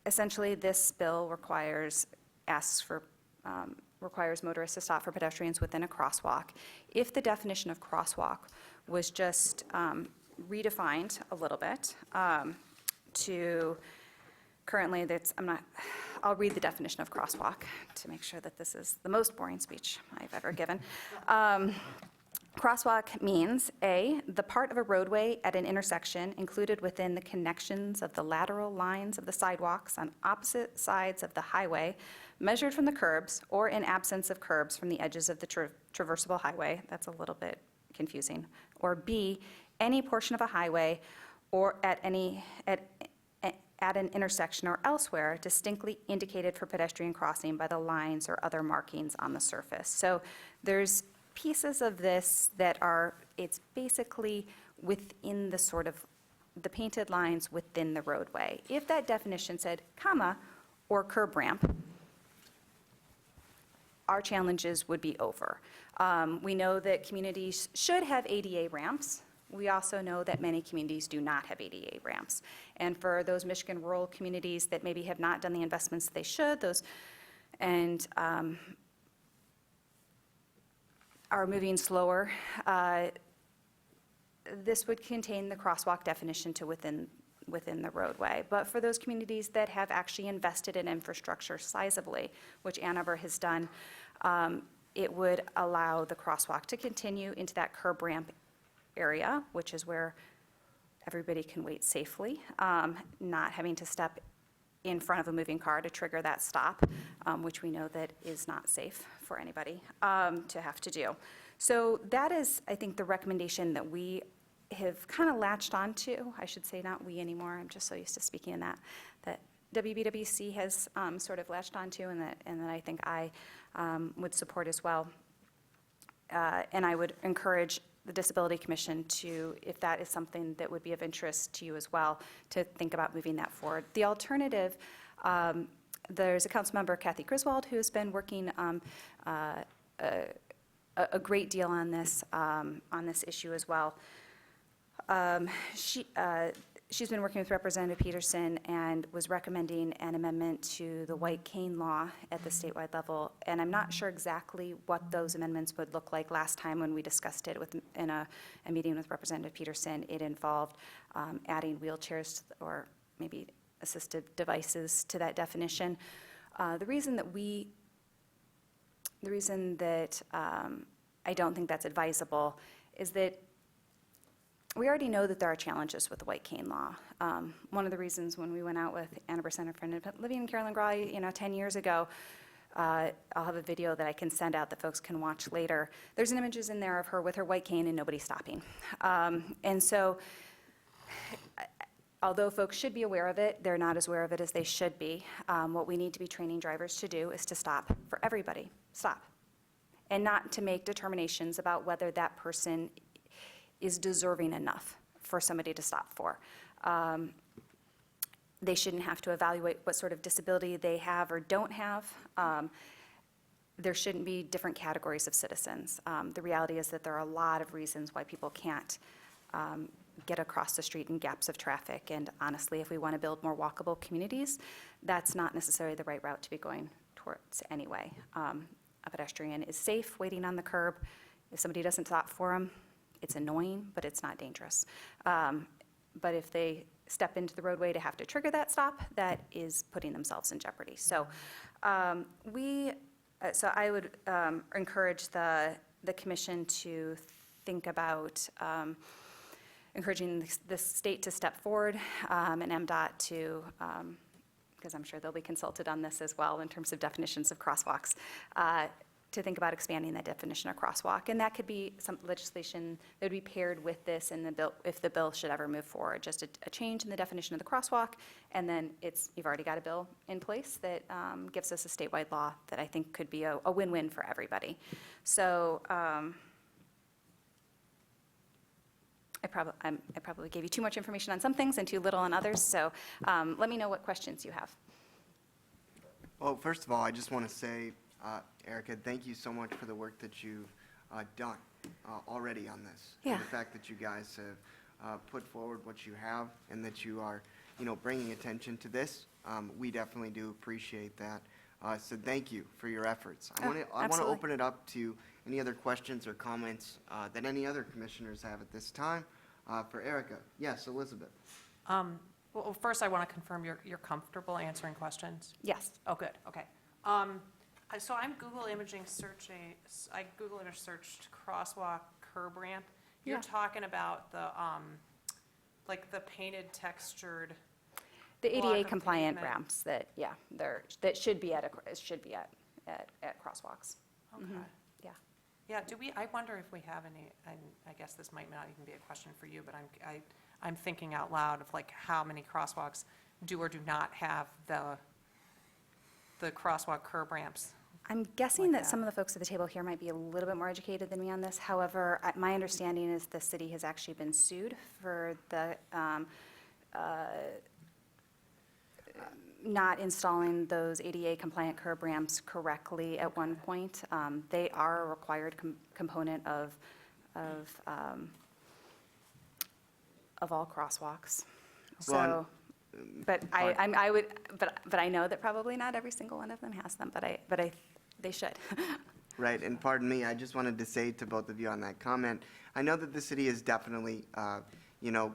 M: essentially, this bill requires motorists to stop for pedestrians within a crosswalk. If the definition of crosswalk was just redefined a little bit to currently, I'll read the definition of crosswalk to make sure that this is the most boring speech I've ever given. Crosswalk means A, the part of a roadway at an intersection included within the connections of the lateral lines of the sidewalks on opposite sides of the highway, measured from the curbs or in absence of curbs from the edges of the traversable highway. That's a little bit confusing. Or B, any portion of a highway or at an intersection or elsewhere distinctly indicated for pedestrian crossing by the lines or other markings on the surface. So there's pieces of this that it's basically within the sort of the painted lines within the roadway. If that definition said comma or curb ramp, our challenges would be over. We know that communities should have ADA ramps. We also know that many communities do not have ADA ramps. And for those Michigan rural communities that maybe have not done the investments they should, are moving slower, this would contain the crosswalk definition to within the roadway. But for those communities that have actually invested in infrastructure sizably, which Ann Arbor has done, It would allow the crosswalk to continue into that curb ramp area, which is where everybody can wait safely, not having to step in front of a moving car to trigger that stop, which we know that is not safe for anybody to have to do. So that is, I think, the recommendation that we have kind of latched onto. I should say not we anymore, I'm just so used to speaking in that WBWC has sort of latched onto, and that I think I would support as well. And I would encourage the Disability Commission to, if that is something that would be of interest to you as well, to think about moving that forward. The alternative, there's a council member, Kathy Griswold, who's been working a great deal on this issue as well. She's been working with Representative Peterson and was recommending an amendment to the white cane law at the statewide level. And I'm not sure exactly what those amendments would look like. Last time when we discussed it in a meeting with Representative Peterson, it involved adding wheelchairs or maybe assistive devices to that definition. The reason that I don't think that's advisable is that we already know that there are challenges with the white cane law. One of the reasons when we went out with Arbor Center for Independent Living in Carolyn Grawley, 10 years ago, I'll have a video that I can send out that folks can watch later. There's images in there of her with her white cane and nobody stopping. And so, although folks should be aware of it, they're not as aware of it as they should be. What we need to be training drivers to do is to stop for everybody. Stop. And not to make determinations about whether that person is deserving enough for somebody to stop for. They shouldn't have to evaluate what sort of disability they have or don't have. There shouldn't be different categories of citizens. The reality is that there are a lot of reasons why people can't get across the street in gaps of traffic. And honestly, if we want to build more walkable communities, that's not necessarily the right route to be going towards anyway. A pedestrian is safe waiting on the curb. If somebody doesn't stop for them, it's annoying, but it's not dangerous. But if they step into the roadway to have to trigger that stop, that is putting themselves in jeopardy. So I would encourage the commission to think about encouraging the state to step forward and MDOT to, because I'm sure they'll be consulted on this as well in terms of definitions of crosswalks, to think about expanding that definition of crosswalk. And that could be some legislation that would be paired with this in the bill, if the bill should ever move forward, just a change in the definition of the crosswalk, and then you've already got a bill in place that gives us a statewide law that I think could be a win-win for everybody. So I probably gave you too much information on some things and too little on others, so let me know what questions you have.
A: Well, first of all, I just want to say, Erica, thank you so much for the work that you've done already on this.
M: Yeah.
A: And the fact that you guys have put forward what you have and that you are, bringing attention to this. We definitely do appreciate that. So thank you for your efforts. I want to
M: absolutely.
A: open it up to any other questions or comments that any other commissioners have at this time. For Erica. Yes, Elizabeth.
C: Well, first, I want to confirm you're comfortable answering questions?
M: Yes.
C: Oh, good, okay. So I'm Google imaging searching, I Google image searched crosswalk curb ramp. You're
M: Yeah.
C: talking about the, like the painted textured.
M: The
C: block
M: ADA
C: of
M: compliant
C: pavement.
M: ramps that should be at crosswalks.
C: Okay.
M: Yeah.
C: Yeah, I wonder if we have any, and I guess this might not even be a question for you, but I'm thinking out loud of like how many crosswalks do or do not have the crosswalk curb ramps.
M: I'm guessing
C: Like
M: that
C: that.
M: some of the folks at the table here might be a little bit more educated than me on this. However, my understanding is the city has actually been sued for the not installing those ADA compliant curb ramps correctly at one point. They are a required component of all crosswalks. So, but I know that probably not every single one of them has them, but they should.
A: Right, and pardon me, I just wanted to say to both of you on that comment, I know that the city has definitely,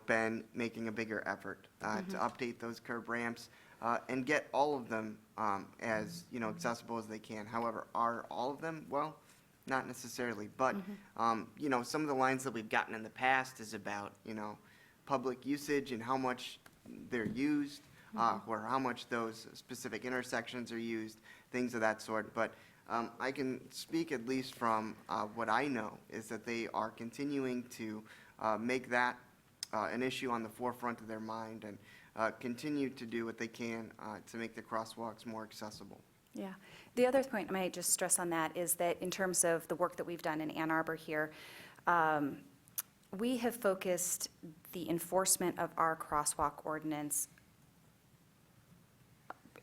A: been making a bigger effort to update those curb ramps and get all of them as, accessible as they can. However, are all of them? Well, not necessarily, but, you know, some of the lines that we've gotten in the past is about, you know, public usage and how much they're used, or how much those specific intersections are used, things of that sort. But I can speak at least from what I know is that they are continuing to make that an issue on the forefront of their mind and continue to do what they can to make the crosswalks more accessible.
M: Yeah. The other point I might just stress on that is that in terms of the work that we've done in Ann Arbor here, we have focused the enforcement of our crosswalk ordinance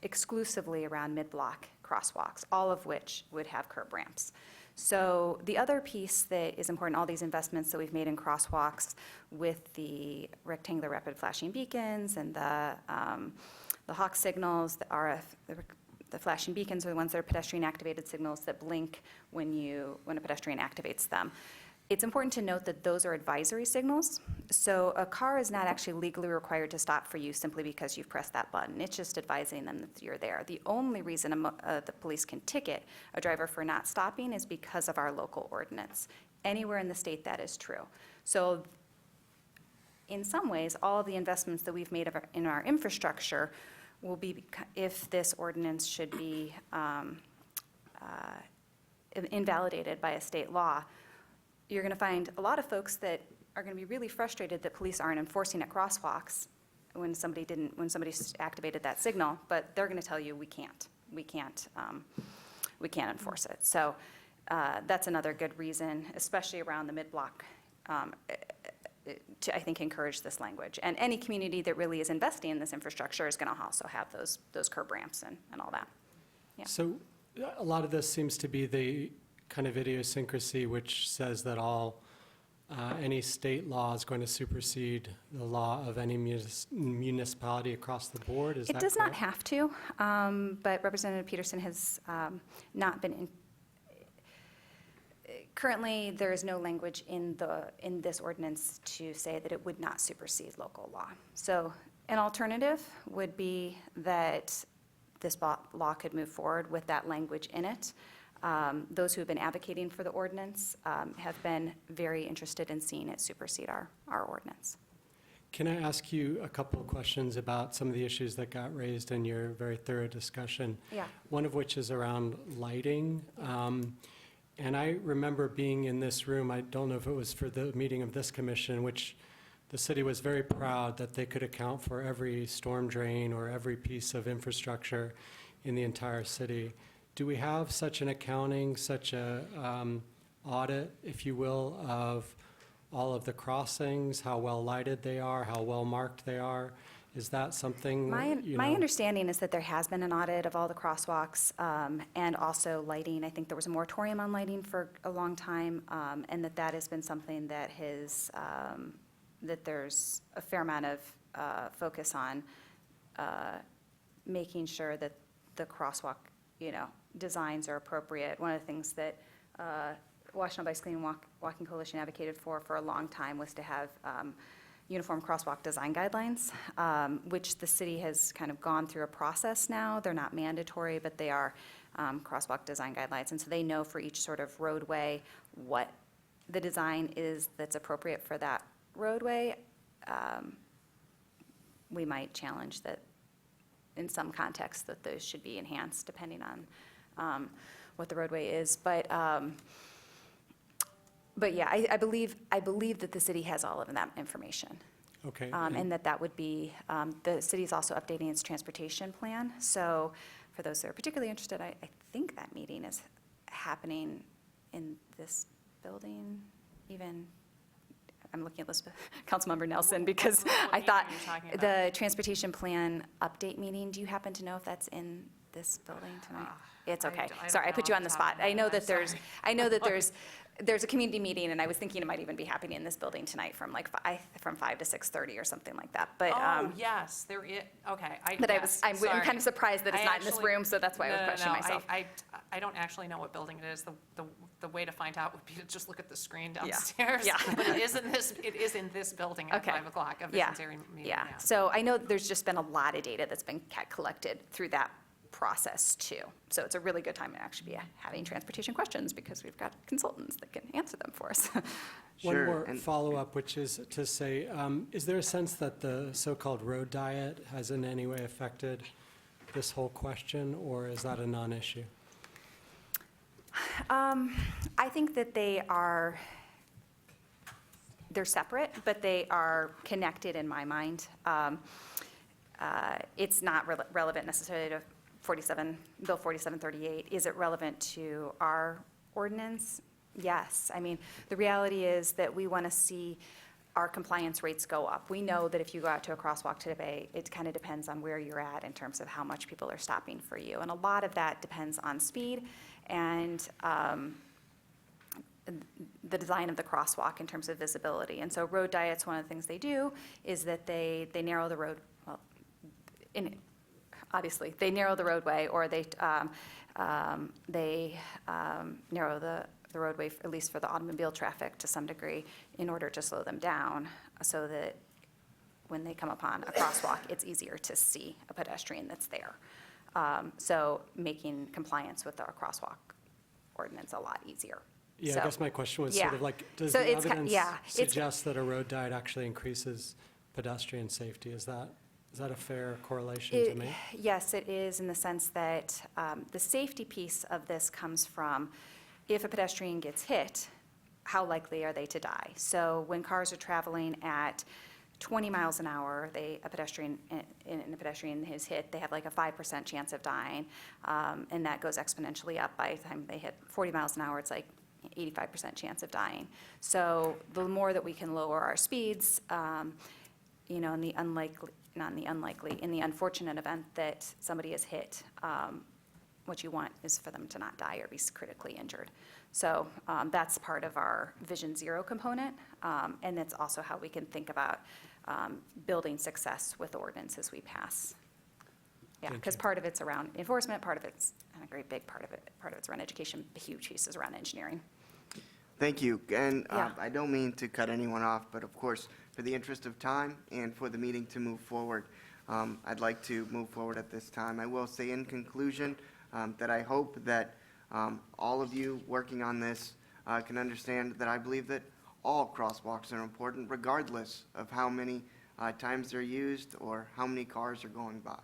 M: exclusively around mid-block crosswalks, all of which would have curb ramps. So the other piece that is important, all these investments that we've made in crosswalks with the rectangular rapid flashing beacons and the hawk signals, the RF, the flashing beacons are the ones that are pedestrian activated signals that blink when a pedestrian activates them. It's important to note that those are advisory signals. So a car is not actually legally required to stop for you simply because you've pressed that button. It's just advising them that you're there. The only reason the police can ticket a driver for not stopping is because of our local ordinance. Anywhere in the state, that is true. So in some ways, all of the investments that we've made in our infrastructure will be, if this ordinance should be invalidated by a state law, you're going to find a lot of folks that are going to be really frustrated that police aren't enforcing at crosswalks when somebody activated that signal, but they're going to tell you we can't enforce it. So that's another good reason, especially around the mid-block, to, I think, encourage this language. And any community that really is investing in this infrastructure is going to also have those curb ramps and all that. Yeah.
F: So a lot of this seems to be the kind of idiosyncrasy which says that any state law is going to supersede the law of any municipality across the board. Is that correct?
M: It does not have to, but Representative Peterson has not been currently, there is no language in this ordinance to say that it would not supersede local law. So an alternative would be that this law could move forward with that language in it. Those who have been advocating for the ordinance have been very interested in seeing it supersede our ordinance.
F: Can I ask you a couple of questions about some of the issues that got raised in your very thorough discussion?
M: Yeah.
F: One of which is around lighting. And I remember being in this room, I don't know if it was for the meeting of this commission, which the city was very proud that they could account for every storm drain or every piece of infrastructure in the entire city. Do we have such an accounting, such a audit, if you will, of all of the crossings, how well lighted they are, how well marked they are? Is that something,
M: My understanding is that there has been an audit of all the crosswalks and also lighting. I think there was a moratorium on lighting for a long time, and that has been something that that there's a fair amount of focus on making sure that the crosswalk, designs are appropriate. One of the things that Washington Bicycling and Walking Coalition advocated for a long time was to have uniform crosswalk design guidelines, which the city has kind of gone through a process now. They're not mandatory, but they are crosswalk design guidelines. And so they know for each sort of roadway what the design is that's appropriate for that roadway. We might challenge that in some contexts that those should be enhanced depending on what the roadway is. But yeah, I believe that the city has all of that information.
F: Okay.
M: And that would be, the city's also updating its transportation plan. So for those that are particularly interested, I think that meeting is happening in this building, even, I'm looking at Elizabeth, Councilmember Nelson, because I thought
C: meeting are you talking about?
M: the transportation plan update meeting, do you happen to know if that's in this building tonight? It's okay. Sorry, I put you on the spot. I know that there's a community meeting, and I was thinking it might even be happening in this building tonight from 5 to 6:30 or something like that. But
C: Oh, yes, there is, okay.
M: but I'm kind of surprised that it's not in this room, so that's why I was questioning myself.
C: I don't actually know what building it is. The way to find out would be to just look at the screen downstairs.
M: Yeah.
C: But it is in this building at
M: Okay.
C: 5 o'clock of this
M: Yeah.
C: interim meeting.
M: Yeah, so I know there's just been a lot of data that's been collected through that process too. So it's a really good time to actually be having transportation questions because we've got consultants that can answer them for us.
F: One
A: Sure,
F: more
A: and-
F: follow-up, which is to say, is there a sense that the so-called road diet has in any way affected this whole question, or is that a non-issue?
M: I think that they're separate, but they are connected in my mind. It's not relevant necessarily to Bill 4738. Is it relevant to our ordinance? Yes. I mean, the reality is that we want to see our compliance rates go up. We know that if you go out to a crosswalk today, it kind of depends on where you're at in terms of how much people are stopping for you. And a lot of that depends on speed and the design of the crosswalk in terms of visibility. And so road diets, one of the things they do is that they narrow the road, well, obviously, they narrow the roadway, or they narrow the roadway, at least for the automobile traffic to some degree, in order to slow them down, so that when they come upon a crosswalk, it's easier to see a pedestrian that's there. So making compliance with our crosswalk ordinance a lot easier.
F: Yeah,
M: So-
F: I guess my question was
M: yeah.
F: sort of like, does
M: So
F: the
M: it's ki-
F: evidence
M: yeah, it's-
F: suggest that a road diet actually increases pedestrian safety? Is that a fair correlation to make?
M: Yes, it is, in the sense that the safety piece of this comes from, if a pedestrian gets hit, how likely are they to die? So when cars are traveling at 20 miles an hour, a pedestrian is hit, they have like a 5% chance of dying, and that goes exponentially up. By the time they hit 40 miles an hour, it's like 85% chance of dying. So the more that we can lower our speeds, in the unfortunate event that somebody is hit, what you want is for them to not die or be critically injured. So that's part of our Vision Zero component, and it's also how we can think about building success with ordinances we pass. Yeah,
F: Thank
M: because
F: you.
M: part of it's around enforcement, part of it's, and a great big part of it's around education, a huge piece is around engineering.
A: Thank you. And
M: Yeah.
A: I don't mean to cut anyone off, but of course, for the interest of time and for the meeting to move forward, I'd like to move forward at this time. I will say in conclusion that I hope that all of you working on this can understand that I believe that all crosswalks are important, regardless of how many times they're used or how many cars are going by.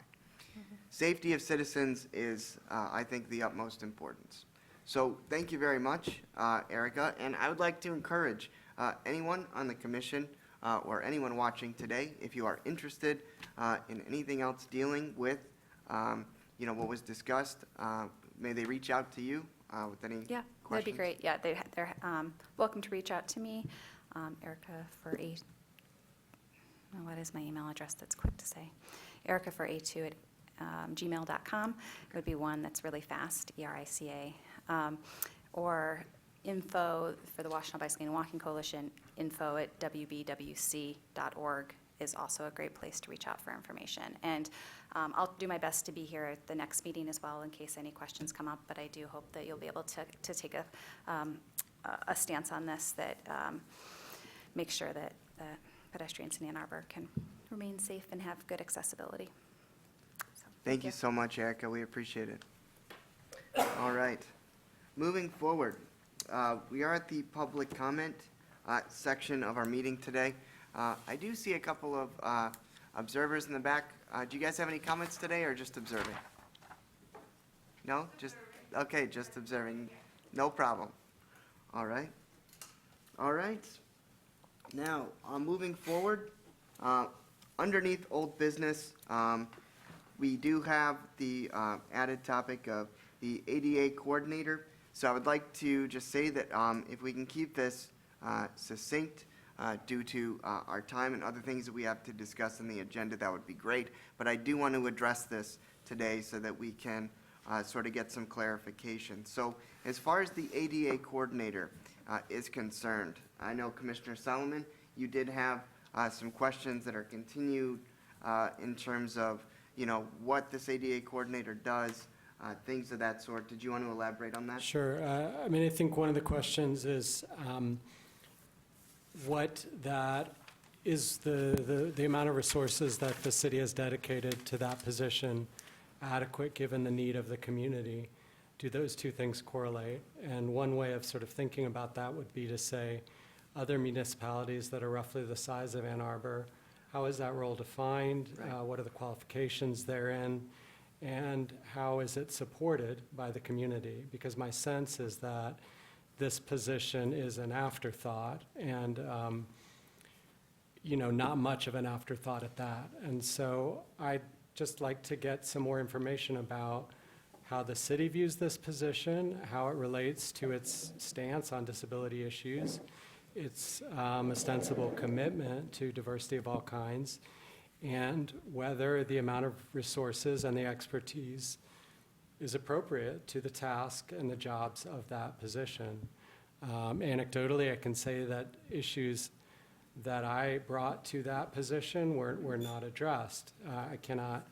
A: Safety of citizens is, I think, the utmost importance. So thank you very much, Erica, and I would like to encourage anyone on the commission or anyone watching today, if you are interested in anything else dealing with, what was discussed, may they reach out to you with any
M: Yeah,
A: questions?
M: that'd be great. Yeah, they're welcome to reach out to me, Erica for what is my email address that's quick to say? Erica for A2 at gmail.com. It would be one that's really fast, ERICA. Or info for the Washtenaw Bicycling and Walking Coalition, info@wbwc.org is also a great place to reach out for information. And I'll do my best to be here at the next meeting as well in case any questions come up, but I do hope that you'll be able to take a stance on this that makes sure that pedestrians in Ann Arbor can remain safe and have good accessibility. So,
A: Thank you so much, Erica. We appreciate it. All right. Moving forward, we are at the public comment section of our meeting today. I do see a couple of observers in the back. Do you guys have any comments today or just observing? No? Okay, just observing. No problem. All right. All right. Now, moving forward, underneath old business, we do have the added topic of the ADA coordinator. So I would like to just say that if we can keep this succinct due to our time and other things that we have to discuss in the agenda, that would be great. But I do want to address this today so that we can sort of get some clarification. So as far as the ADA coordinator is concerned, I know Commissioner Solomon, you did have some questions that are continued in terms of, what this ADA coordinator does, things of that sort. Did you want to elaborate on that?
F: Sure. I think one of the questions is what that is the amount of resources that the city has dedicated to that position adequate given the need of the community? Do those two things correlate? And one way of sort of thinking about that would be to say, other municipalities that are roughly the size of Ann Arbor, how is that role defined?
A: Right.
F: What are the qualifications therein? And how is it supported by the community? Because my sense is that this position is an afterthought, and not much of an afterthought at that. And so I'd just like to get some more information about how the city views this position, how it relates to its stance on disability issues, its ostensible commitment to diversity of all kinds, and whether the amount of resources and the expertise is appropriate to the task and the jobs of that position. Anecdotally, I can say that issues that I brought to that position were not addressed. I cannot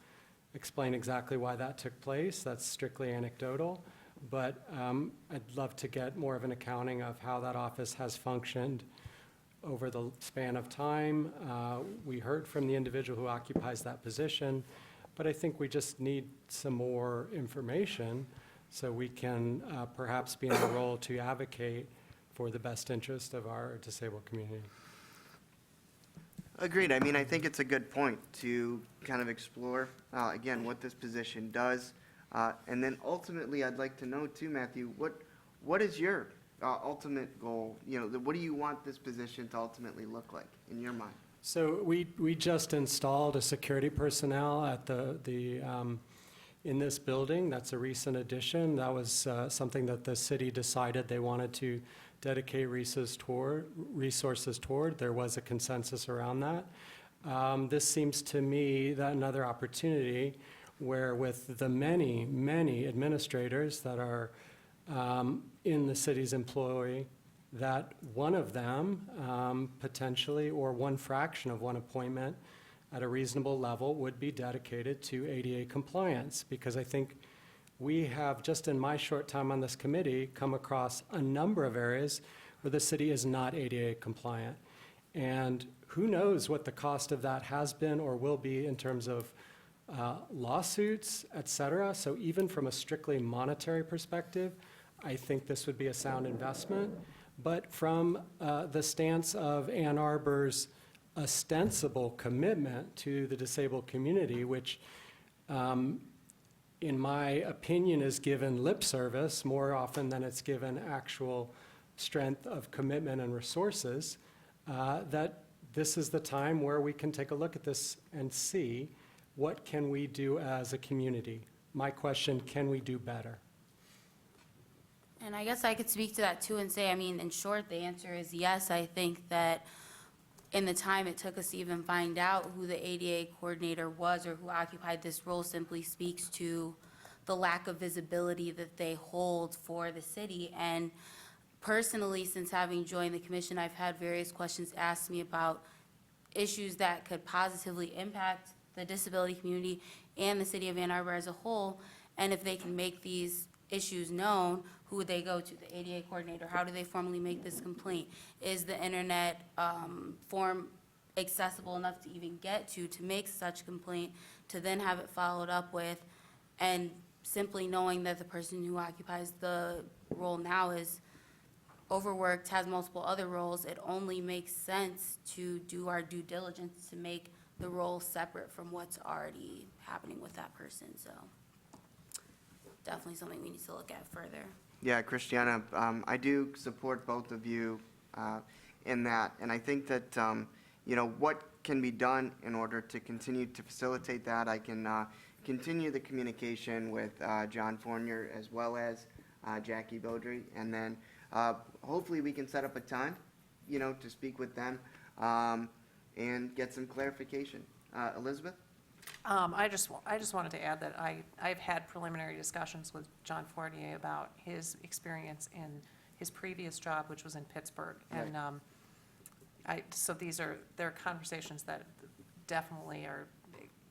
F: explain exactly why that took place. That's strictly anecdotal. But I'd love to get more of an accounting of how that office has functioned over the span of time. We heard from the individual who occupies that position, but I think we just need some more information so we can perhaps be in a role to advocate for the best interest of our disabled community.
A: Agreed. I mean, I think it's a good point to kind of explore, again, what this position does. And then ultimately, I'd like to know too, Matthew, what is your ultimate goal? What do you want this position to ultimately look like in your mind?
F: So we just installed a security personnel at in this building. That's a recent addition. That was something that the city decided they wanted to dedicate resources toward. There was a consensus around that. This seems to me that another opportunity where with the many, many administrators that are in the city's employ, that one of them potentially, or one fraction of one appointment at a reasonable level would be dedicated to ADA compliance. Because I think we have, just in my short time on this committee, come across a number of areas where the city is not ADA compliant. And who knows what the cost of that has been or will be in terms of lawsuits, et cetera. So even from a strictly monetary perspective, I think this would be a sound investment. But from the stance of Ann Arbor's ostensible commitment to the disabled community, which in my opinion is given lip service more often than it's given actual strength of commitment and resources, that this is the time where we can take a look at this and see what can we do as a community. My question, can we do better?
G: And I guess I could speak to that too and say, I mean, in short, the answer is yes. I think that in the time it took us to even find out who the ADA coordinator was or who occupied this role simply speaks to the lack of visibility that they hold for the city. And personally, since having joined the commission, I've had various questions asked me about issues that could positively impact the disability community and the city of Ann Arbor as a whole. And if they can make these issues known, who would they go to? The ADA coordinator? How do they formally make this complaint? Is the internet form accessible enough to even get to make such complaint, to then have it followed up with? And simply knowing that the person who occupies the role now is overworked, has multiple other roles, it only makes sense to do our due diligence to make the role separate from what's already happening with that person. So definitely something we need to look at further.
A: Yeah, Christiana, I do support both of you in that. And I think that, what can be done in order to continue to facilitate that, I can continue the communication with John Fournier as well as Jackie Beaudry. And then hopefully we can set up a time, to speak with them and get some clarification. Elizabeth?
C: I just wanted to add that I've had preliminary discussions with John Fournier about his experience in his previous job, which was in Pittsburgh.
A: Right.
C: And so they're conversations that definitely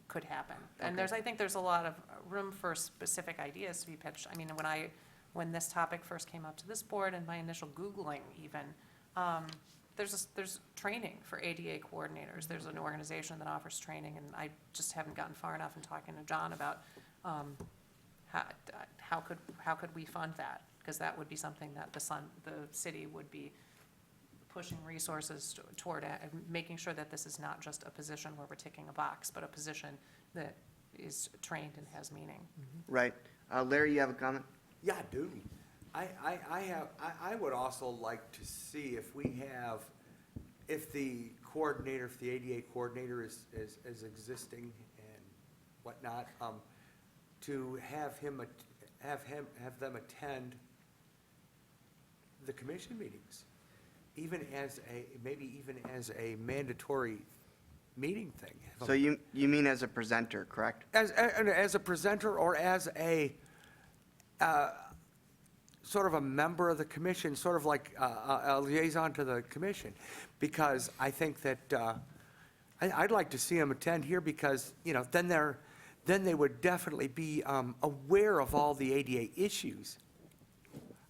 C: could happen. And
A: Okay.
C: I think there's a lot of room for specific ideas to be pitched. I mean, when this topic first came up to this board and my initial Googling even, there's training for ADA coordinators. There's an organization that offers training, and I just haven't gotten far enough in talking to John about how could we fund that? Because that would be something that the city would be pushing resources toward, making sure that this is not just a position where we're ticking a box, but a position that is trained and has meaning.
A: Right. Larry, you have a comment?
E: Yeah, dude. I would also like to see if the coordinator, if the ADA coordinator is existing and whatnot, to have them attend the commission meetings, maybe even as a mandatory meeting thing.
A: So you mean as a presenter, correct?
E: As a presenter or as a, sort of a member of the commission, sort of like a liaison to the commission. Because I think that, I'd like to see them attend here because, then they would definitely be aware of all the ADA issues.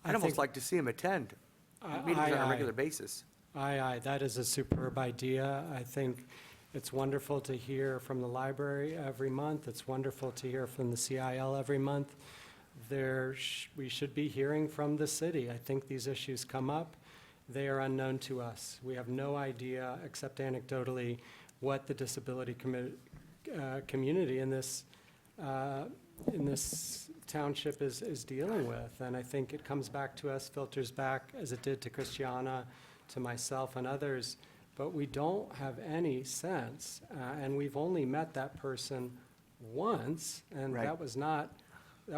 E: I'd almost like to see them attend meetings on a regular basis.
F: Aye, that is a superb idea. I think it's wonderful to hear from the library every month. It's wonderful to hear from the CIL every month. We should be hearing from the city. I think these issues come up. They are unknown to us. We have no idea, except anecdotally, what the disability community in this township is dealing with. And I think it comes back to us, filters back, as it did to Christiana, to myself and others, but we don't have any sense, and we've only met that person once, and
A: Right.
F: that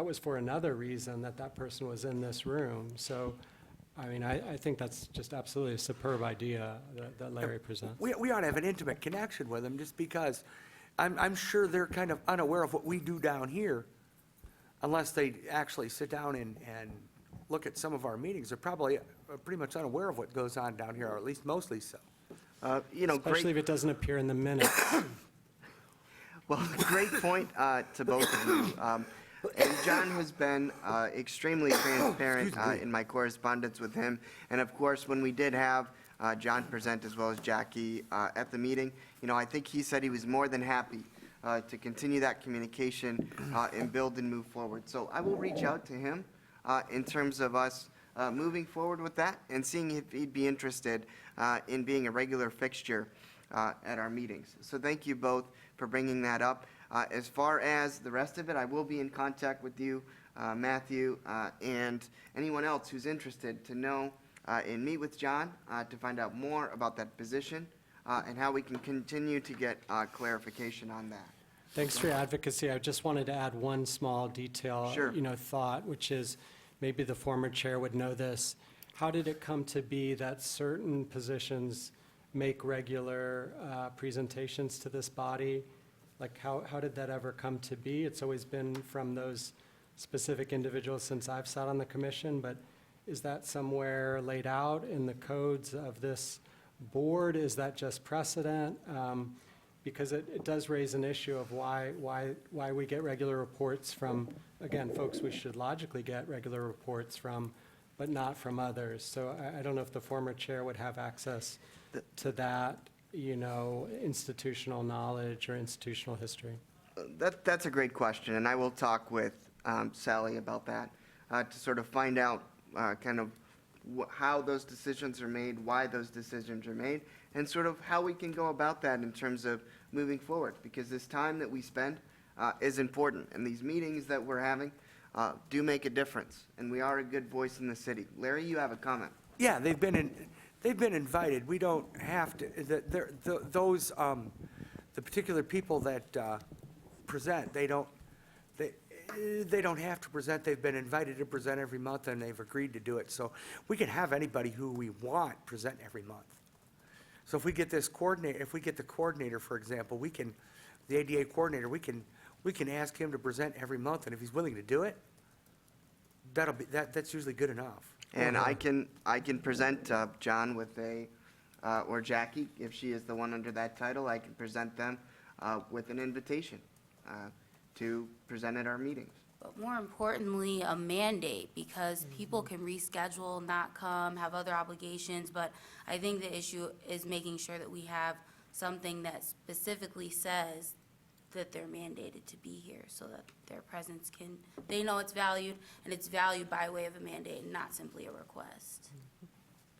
F: was for another reason that person was in this room. So, I mean, I think that's just absolutely a superb idea that Larry presents.
E: We ought to have an intimate connection with them, just because I'm sure they're kind of unaware of what we do down here, unless they actually sit down and look at some of our meetings. They're probably pretty much unaware of what goes on down here, or at least mostly so.
F: Especially if it doesn't appear in the minutes.
A: Well, great point to both of you. And John has been extremely transparent in my correspondence with him. And of course, when we did have John present as well as Jackie at the meeting, I think he said he was more than happy to continue that communication and build and move forward. So I will reach out to him in terms of us moving forward with that and seeing if he'd be interested in being a regular fixture at our meetings. So thank you both for bringing that up. As far as the rest of it, I will be in contact with you, Matthew, and anyone else who's interested to know and meet with John to find out more about that position and how we can continue to get clarification on that.
F: Thanks for your advocacy. I just wanted to add one small detail,
A: Sure.
F: Thought, which is, maybe the former chair would know this. How did it come to be that certain positions make regular presentations to this body? Like, how did that ever come to be? It's always been from those specific individuals since I've sat on the commission, but is that somewhere laid out in the codes of this board? Is that just precedent? Because it does raise an issue of why we get regular reports from, again, folks we should logically get regular reports from, but not from others. So I don't know if the former chair would have access to that, institutional knowledge or institutional history.
A: That's a great question, and I will talk with Sally about that to sort of find out kind of how those decisions are made, why those decisions are made, and sort of how we can go about that in terms of moving forward, because this time that we spend is important, and these meetings that we're having do make a difference, and we are a good voice in the city. Larry, you have a comment.
E: Yeah, they've been invited. We don't have to, the particular people that present, they don't have to present. They've been invited to present every month, and they've agreed to do it. So we can have anybody who we want present every month. So if we get the coordinator, for example, the ADA coordinator, we can ask him to present every month, and if he's willing to do it, that's usually good enough.
A: And I can present John with or Jackie, if she is the one under that title, I can present them with an invitation to present at our meetings.
G: But more importantly, a mandate, because people can reschedule, not come, have other obligations, but I think the issue is making sure that we have something that specifically says that they're mandated to be here so that their presence can, they know it's valued, and it's valued by way of a mandate and not simply a request.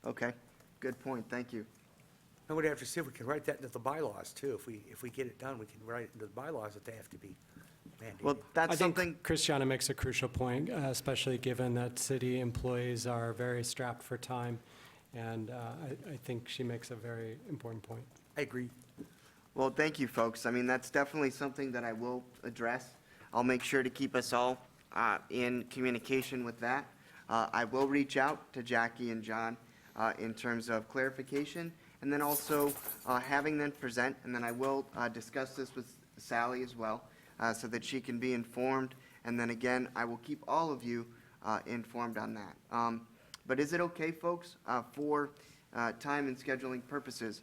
A: Okay, good point, thank you.
E: I would have to see if we can write that into the bylaws too. If we get it done, we can write it into the bylaws that they have to be mandated.
A: Well,
F: I
A: that's
F: think
A: something,
F: Christiana makes a crucial point, especially given that city employees are very strapped for time, and I think she makes a very important point.
E: I agree.
A: well, thank you, folks. I mean, that's definitely something that I will address. I'll make sure to keep us all in communication with that. I will reach out to Jackie and John in terms of clarification, and then also having them present, and then I will discuss this with Sally as well, so that she can be informed, and then again, I will keep all of you informed on that. But is it okay, folks, for time and scheduling purposes,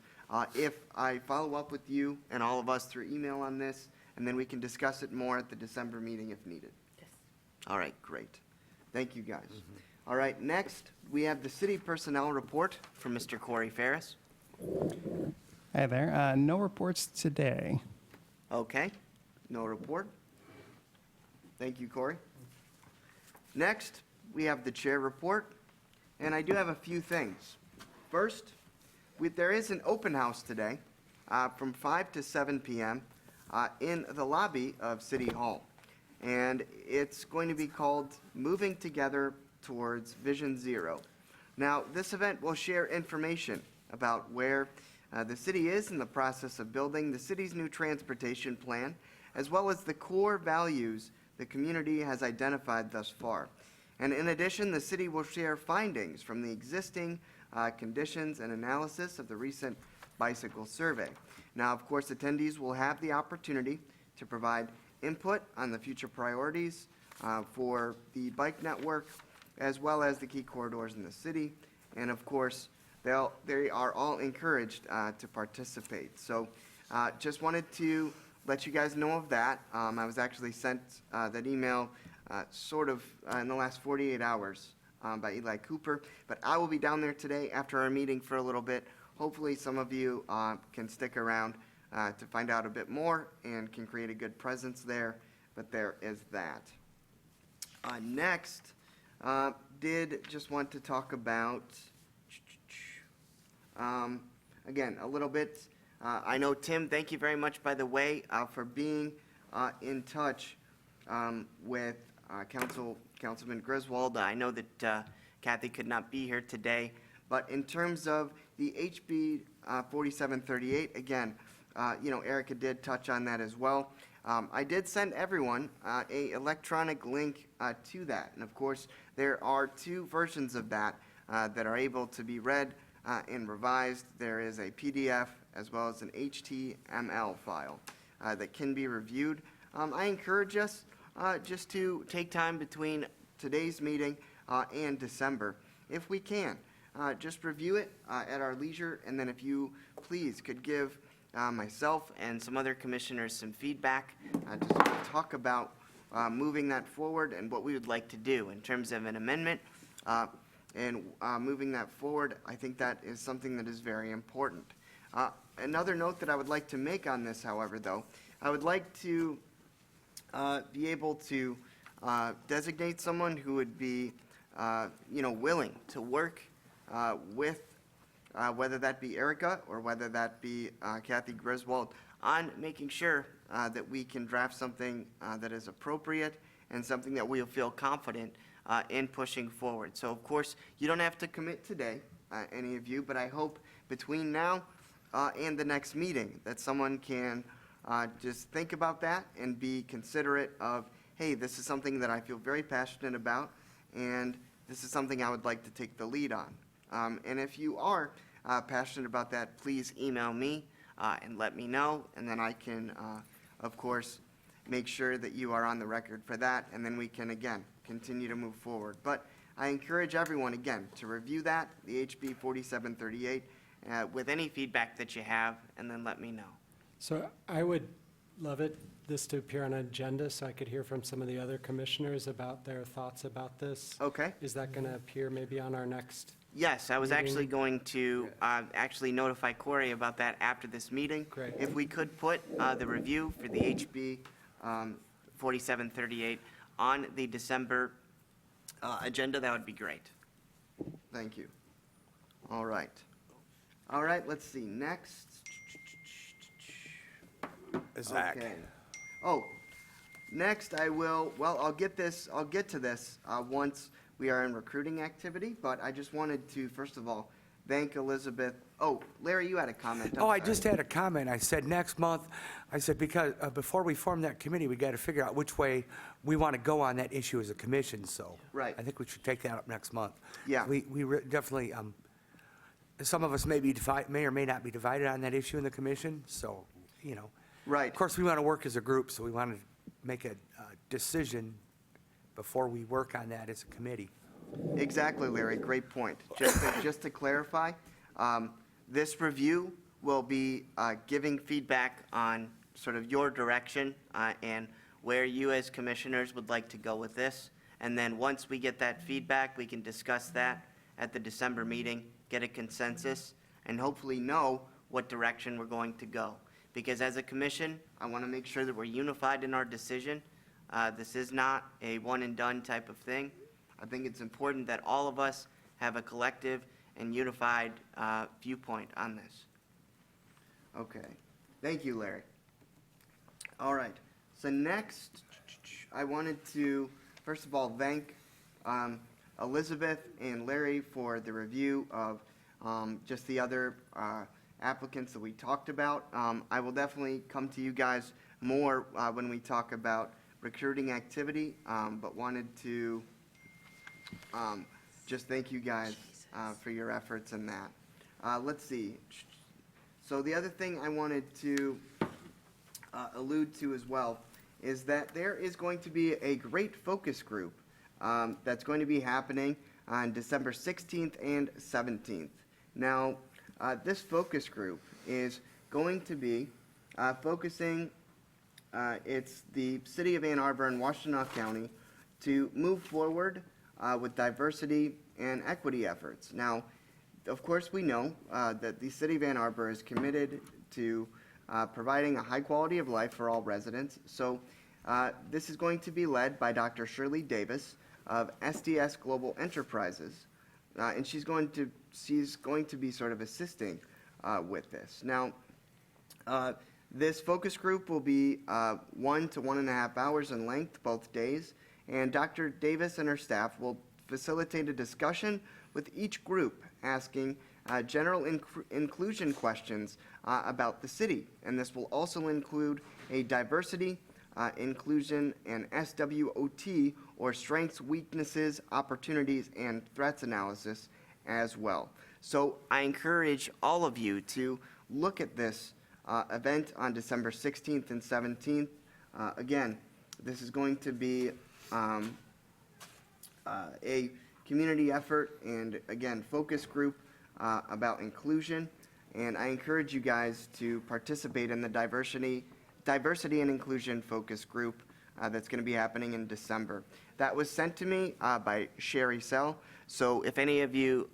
A: if I follow up with you and all of us through email on this, and then we can discuss it more at the December meeting if needed?
B: Yes.
A: All right, great. Thank you, guys. All right, next, we have the city personnel report from Mr. Corey Ferris.
I: Hi there. No reports today.
A: Okay, no report. Thank you, Corey. Next, we have the chair report, and I do have a few things. First, there is an open house today from 5 to 7 p.m. In the lobby of City Hall. And it's going to be called Moving Together Towards Vision Zero. Now, this event will share information about where the city is in the process of building the city's new transportation plan, as well as the core values the community has identified thus far. And in addition, the city will share findings from the existing conditions and analysis of the recent bicycle survey. Now, of course, attendees will have the opportunity to provide input on the future priorities for the bike network, as well as the key corridors in the city. And of course, they are all encouraged to participate. So just wanted to let you guys know of that. I was actually sent that email sort of in the last 48 hours by Eli Cooper. But I will be down there today after our meeting for a little bit. Hopefully some of you can stick around to find out a bit more and can create a good presence there. But there is that. Next, did just want to talk about, again, a little bit. I know, Tim, thank you very much, by the way, for being in touch with Councilman Griswold. I know that Kathy could not be here today, but in terms of the HB 4738, again, Erica did touch on that as well. I did send everyone a electronic link to that, and of course, there are two versions of that that are able to be read and revised. There is a PDF as well as an HTML file that can be reviewed. I encourage us just to take time between today's meeting and December, if we can. Just review it at our leisure, and then if you please could give myself and some other commissioners some feedback, just to talk about moving that forward and what we would like to do in terms of an amendment and moving that forward. I think that is something that is very important. Another note that I would like to make on this, however, though, I would like to be able to designate someone who would be, willing to work with, whether that be Erica or whether that be Kathy Griswold, on making sure that we can draft something that is appropriate and something that we'll feel confident in pushing forward. So, of course, you don't have to commit today, any of you, but I hope between now and the next meeting that someone can just think about that and be considerate of, hey, this is something that I feel very passionate about, and this is something I would like to take the lead on. And if you are passionate about that, please email me and let me know, and then I can, of course, make sure that you are on the record for that, and then we can, again, continue to move forward. But I encourage everyone, again, to review that, the HB 4738, with any feedback that you have, and then let me know.
F: So I would love this to appear on an agenda so I could hear from some of the other commissioners about their thoughts about this.
A: Okay.
F: Is that going to appear maybe on our next?
A: Yes, I was
F: Meeting.
A: actually going to actually notify Corey about that after this meeting.
F: Great.
A: If we could put the review for the HB 4738 on the December agenda, that would be great. Thank you. All right. All right, let's see, next.
E: Zach.
A: Okay. Oh, next I'll get to this once we are in recruiting activity, but I just wanted to, first of all, thank Elizabeth. Oh, Larry, you had a comment. I'm
E: Oh, I
A: sorry.
E: just had a comment. I said next month, I said because before we form that committee, we got to figure out which way we want to go on that issue as a commission, so.
A: Right.
E: I think we should take that up next month.
A: Yeah.
E: We definitely, some of us may or may not be divided on that issue in the commission, so, you know.
A: Right.
E: Of course, we want to work as a group, so we want to make a decision before we work on that as a committee.
A: Exactly, Larry, great point. Just to clarify, this review will be giving feedback on sort of your direction and where you as commissioners would like to go with this. And then once we get that feedback, we can discuss that at the December meeting, get a consensus, and hopefully know what direction we're going to go. Because as a commission, I want to make sure that we're unified in our decision. This is not a one-and-done type of thing. I think it's important that all of us have a collective and unified viewpoint on this. Okay. Thank you, Larry. All right. So next, I wanted to, first of all, thank Elizabeth and Larry for the review of just the other applicants that we talked about. I will definitely come to you guys more when we talk about recruiting activity, but wanted to just thank you guys for your efforts in that. Let's see. So the other thing I wanted to allude to as well is that there is going to be a great focus group that's going to be happening on December 16th and 17th. Now, this focus group is going to be focusing, it's the City of Ann Arbor and Washtenaw County to move forward with diversity and equity efforts. Now, of course, we know that the City of Ann Arbor is committed to providing a high quality of life for all residents. So this is going to be led by Dr. Shirley Davis of SDS Global Enterprises, and she's going to be sort of assisting with this. Now, this focus group will be 1 to 1.5 hours in length both days, and Dr. Davis and her staff will facilitate a discussion with each group asking general inclusion questions about the city. And this will also include a diversity, inclusion, and SWOT, or strengths, weaknesses, opportunities, and threats analysis as well. So I encourage all of you to look at this event on December 16th and 17th. Again, this is going to be a community effort and, again, focus group about inclusion. And I encourage you guys to participate in the diversity and inclusion focus group that's going to be happening in December. That was sent to me by Sherry Sell. So if any of you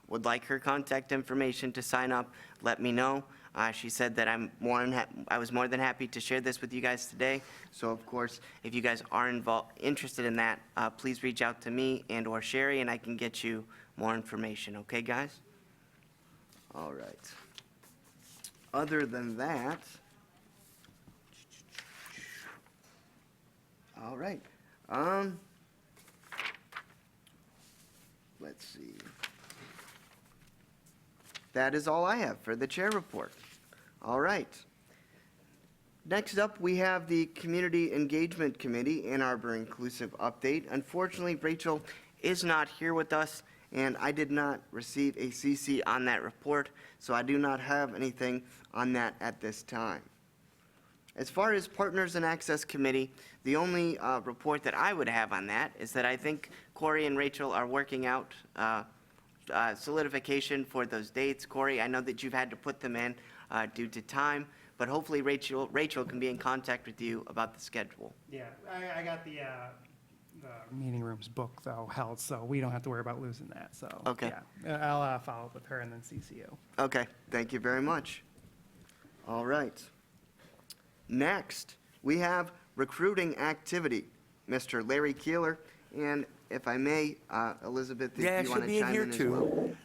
A: would like her contact information to sign up, let me know. She said that I was more than happy to share this with you guys today. So of course, if you guys are interested in that, please reach out to me and or Sherry, and I can get you more information. Okay, guys? All right. Other than that, all right. Let's see. That is all I have for the chair report. All right. Next up, we have the Community Engagement Committee, Ann Arbor Inclusive Update. Unfortunately, Rachel is not here with us, and I did not receive a CC on that report, so I do not have anything on that at this time. As far as Partners and Access Committee, the only report that I would have on that is that I think Corey and Rachel are working out solidification for those dates. Corey, I know that you've had to put them in. due to time, but hopefully Rachel can be in contact with you about the schedule.
I: Yeah, I got the meeting rooms book though held, so we don't have to worry about losing that, so.
A: Okay.
I: Yeah, I'll follow up with her and then CC you.
A: Okay, thank you very much. All right. Next, we have recruiting activity. Mr. Larry Keeler, and if I may, Elizabeth, if
E: Yeah,
A: you
E: she'll
A: want to
E: be in
A: chime
E: here
A: in as well.
E: too.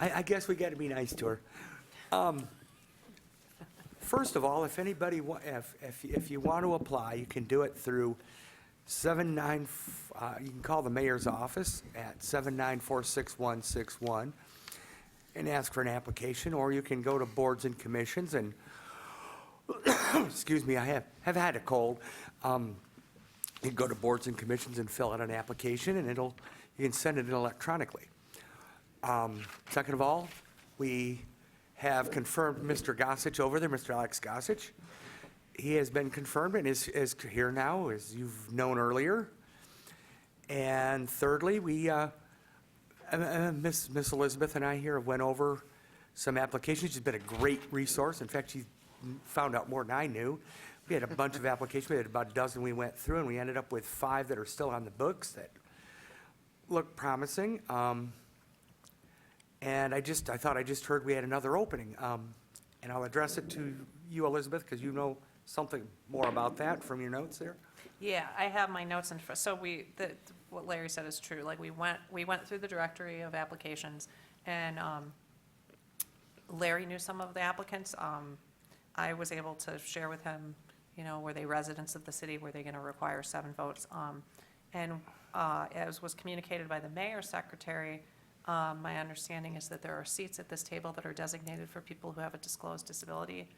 E: I guess we got to be nice to her. First of all, if anybody, if you want to apply, you can do it through you can call the mayor's office at 7946161 and ask for an application, or you can go to boards and commissions and, excuse me, I have had a cold. You can go to boards and commissions and fill out an application, and you can send it in electronically. Second of all, we have confirmed Mr. Gossage over there, Mr. Alex Gossage. He has been confirmed and is here now, as you've known earlier. And thirdly, Miss Elizabeth and I here went over some applications. She's been a great resource. In fact, she found out more than I knew. We had a bunch of applications. We had about a dozen we went through, and we ended up with 5 that are still on the books that look promising. And I thought I just heard we had another opening. And I'll address it to you, Elizabeth, because you know something more about that from your notes there.
C: Yeah, I have my notes in, so what Larry said is true. Like, we went through the directory of applications, and Larry knew some of the applicants. I was able to share with him, were they residents of the city? Were they going to require 7 votes? And as was communicated by the mayor's secretary, my understanding is that there are seats at this table that are designated for people who have a disclosed disability.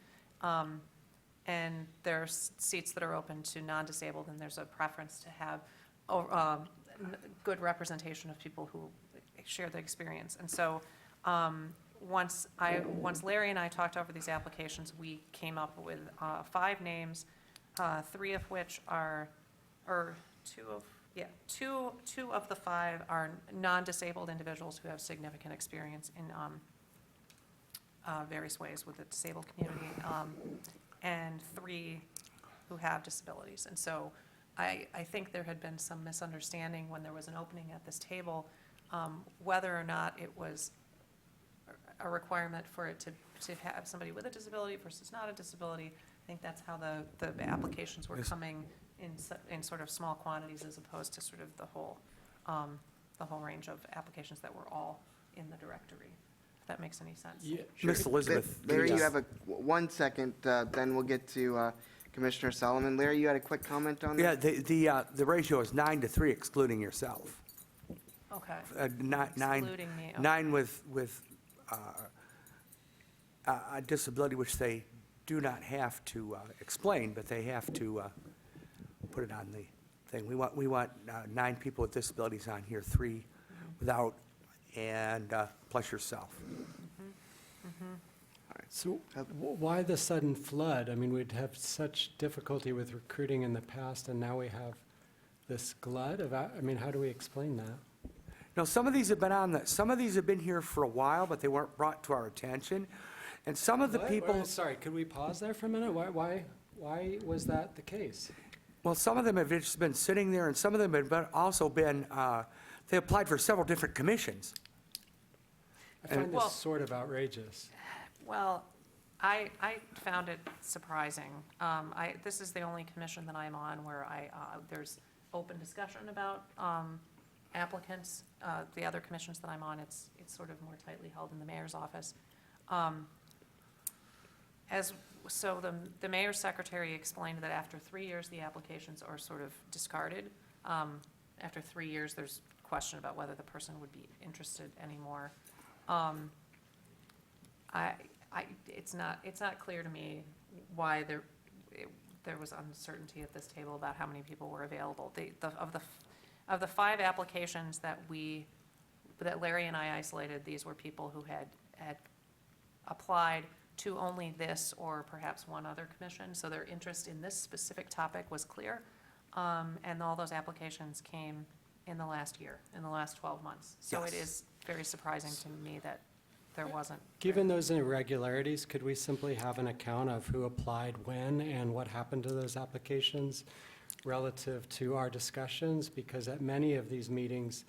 C: And there are seats that are open to non-disabled, and there's a preference to have good representation of people who share the experience. And so once Larry and I talked over these applications, we came up with 5 names, 3 of which are, or 2 of the 5 are non-disabled individuals who have significant experience in various ways with the disabled community, and 3 who have disabilities. And so I think there had been some misunderstanding when there was an opening at this table, whether or not it was a requirement for it to have somebody with a disability versus not a disability. I think that's how the applications were coming in sort of small quantities, as opposed to sort of the whole range of applications that were all in the directory. If that makes any sense.
F: Yeah,
E: Miss Elizabeth.
A: Larry, you
E: yes.
A: have 1 second, then we'll get to Commissioner Solomon. Larry, you had a quick comment on
E: Yeah,
A: that?
E: the ratio is 9-3, excluding yourself.
C: Okay.
E: 9
C: Excluding me, okay.
E: 9 with a disability which they do not have to explain, but they have to put it on the thing. We want 9 people with disabilities on here, 3 without, and plus yourself.
F: So why the sudden flood? I mean, we'd have such difficulty with recruiting in the past, and now we have this glut of, I mean, how do we explain that?
E: Now, some of these have been here for a while, but they weren't brought to our attention. And some of the
F: What?
E: people.
F: Wait, sorry, could we pause there for a minute? Why was that the case?
E: Well, some of them have just been sitting there, and some of them have also been, they applied for several different commissions.
F: I find
E: And-
C: Well-
F: this sort of outrageous.
C: Well, I found it surprising. This is the only commission that I'm on where there's open discussion about applicants. The other commissions that I'm on, it's sort of more tightly held in the mayor's office. So the mayor's secretary explained that after 3 years, the applications are sort of discarded. After 3 years, there's question about whether the person would be interested anymore. It's not clear to me why there was uncertainty at this table about how many people were available. Of the 5 applications that Larry and I isolated, these were people who had applied to only this or perhaps one other commission, so their interest in this specific topic was clear. And all those applications came in the last year, in the last 12 months. So it
E: Yes.
C: is very surprising to me that there wasn't.
F: Given those irregularities, could we simply have an account of who applied when and what happened to those applications relative to our discussions? Because at many of these meetings,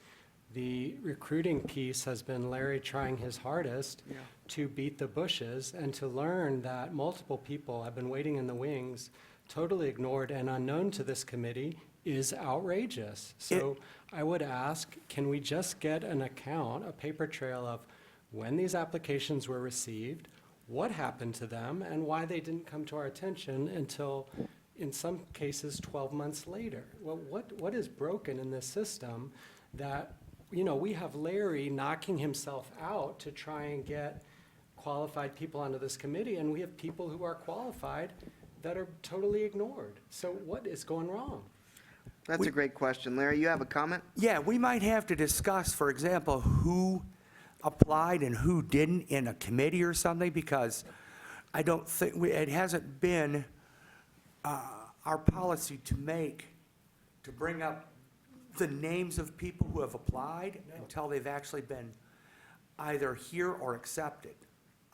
F: the recruiting piece has been Larry trying his hardest to beat the bushes and to learn that multiple people have been waiting in the wings, totally ignored and unknown to this committee, is outrageous. So I would ask, can we just get an account, a paper trail of when these applications were received, what happened to them, and why they didn't come to our attention until, in some cases, 12 months later? Well, what is broken in this system that, you know, we have Larry knocking himself out to try and get qualified people onto this committee, and we have people who are qualified that are totally ignored. So what is going wrong?
A: That's a great question. Larry, you have a comment?
E: Yeah, we might have to discuss, for example, who applied and who didn't in a committee or something, because I don't think, it hasn't been our policy to bring up the names of people who have applied until they've actually been either here or accepted.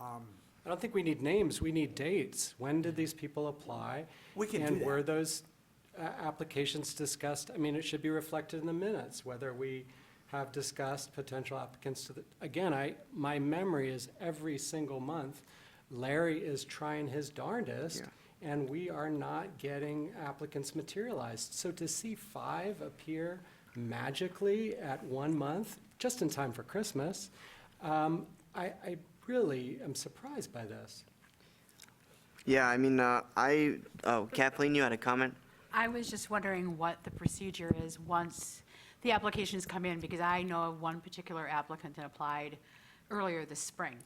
F: I don't think we need names, we need dates. When did these people apply?
E: We can do
F: And
E: that.
F: were those applications discussed? I mean, it should be reflected in the minutes, whether we have discussed potential applicants to the, again, my memory is every single month, Larry is trying his darndest, and we are not getting applicants materialized. So to see 5 appear magically at 1 month, just in time for Christmas, I really am surprised by this.
A: Yeah, I mean, Kathleen, you had a comment?
H: I was just wondering what the procedure is once the applications come in, because I know of one particular applicant that applied earlier this spring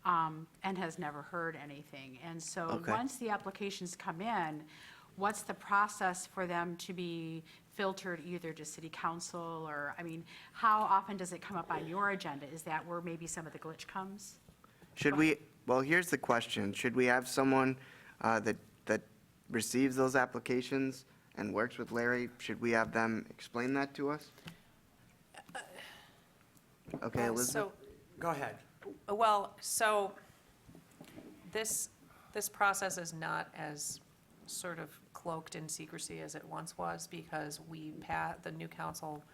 H: and has never heard anything. And so once the applications come in, what's the process for them to be filtered either to city council or, I mean, how often does it come up on your agenda? Is that where maybe some of the glitch comes?
A: Should we, well, here's the question. Should we have someone that receives those applications and works with Larry? Should we have them explain that to us? Okay, Elizabeth?
E: Go ahead.
C: Well, so this process is not as sort of cloaked in secrecy as it once was, because the new council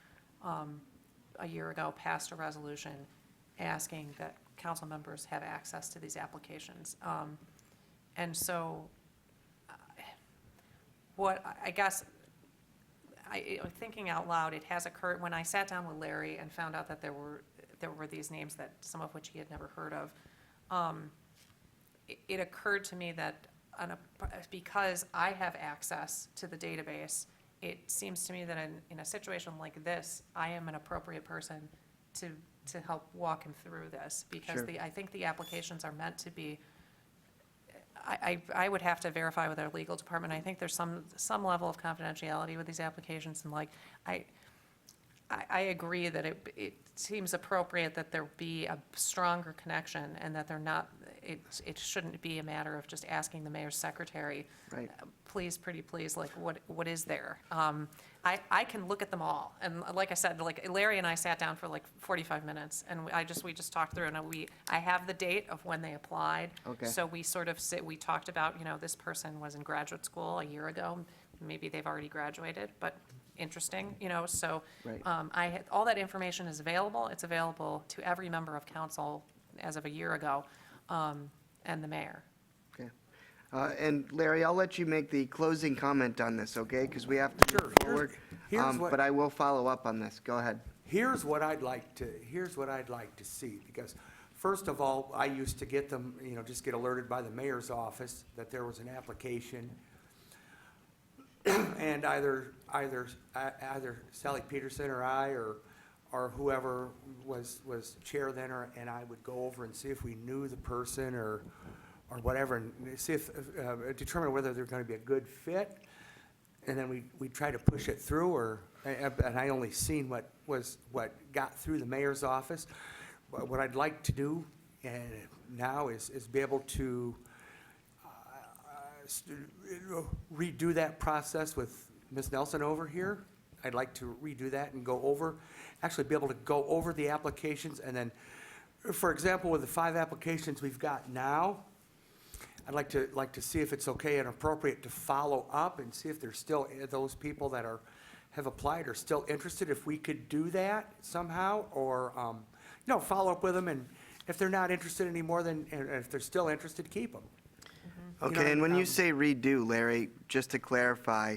C: a year ago passed a resolution asking that council members have access to these applications. And so thinking out loud, it has occurred, when I sat down with Larry and found out that there were these names, that some of which he had never heard of, it occurred to me that because I have access to the database, it seems to me that in a situation like this, I am an appropriate person to help walk him through this, because I think the applications are meant to be, I would have to verify with our legal department. I think there's some level of confidentiality with these applications, and I agree that it seems appropriate that there be a stronger connection, and that it shouldn't be a matter of just asking the mayor's secretary, please, pretty please, like, what is there? I can look at them all, and like I said, like Larry and I sat down for like 45 minutes, and we just talked through, and I have the date of when they applied. So we sort of we talked about, this person was in graduate school a year ago, maybe they've already graduated, but interesting, so all that information is available. It's available to every member of council as of a year ago, and the mayor.
A: Okay. And Larry, I'll let you make the closing comment on this, okay? Because we have to move forward. But I will follow up on this. Go ahead.
E: Here's what I'd like to see, because first of all, I used to get them, just get alerted by the mayor's office that there was an application, and either Sally Peterson or I or whoever was chair then, and I would go over and see if we knew the person or whatever, and see if determine whether they're going to be a good fit, and then we try to push it through, and I only seen what got through the mayor's office. What I'd like to do now is be able to redo that process with Ms. Nelson over here. I'd like to redo that and actually be able to go over the applications and then for example, with the 5 applications we've got now, I'd like to see if it's okay and appropriate to follow up and see if there's still, those people that have applied are still interested, if we could do that somehow, or, follow up with them, and if they're not interested anymore, then, and if they're still interested, keep them.
A: Okay, and when you say redo, Larry, just to clarify,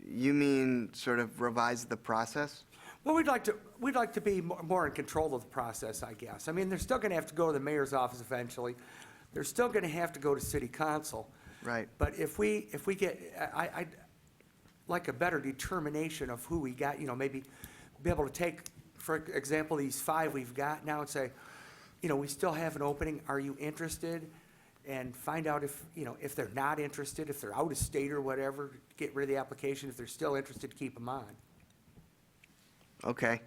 A: you mean sort of revise the process?
E: Well, we'd like to be more in control of the process, I guess. I mean, they're still gonna have to go to the mayor's office eventually. They're still gonna have to go to city council.
A: Right.
E: But if we get, I'd like a better determination of who we got, maybe be able to take, for example, these 5 we've got now and say, we still have an opening, are you interested? And find out if they're not interested, if they're out of state or whatever, get rid of the application. If they're still interested, keep them on.
A: Okay.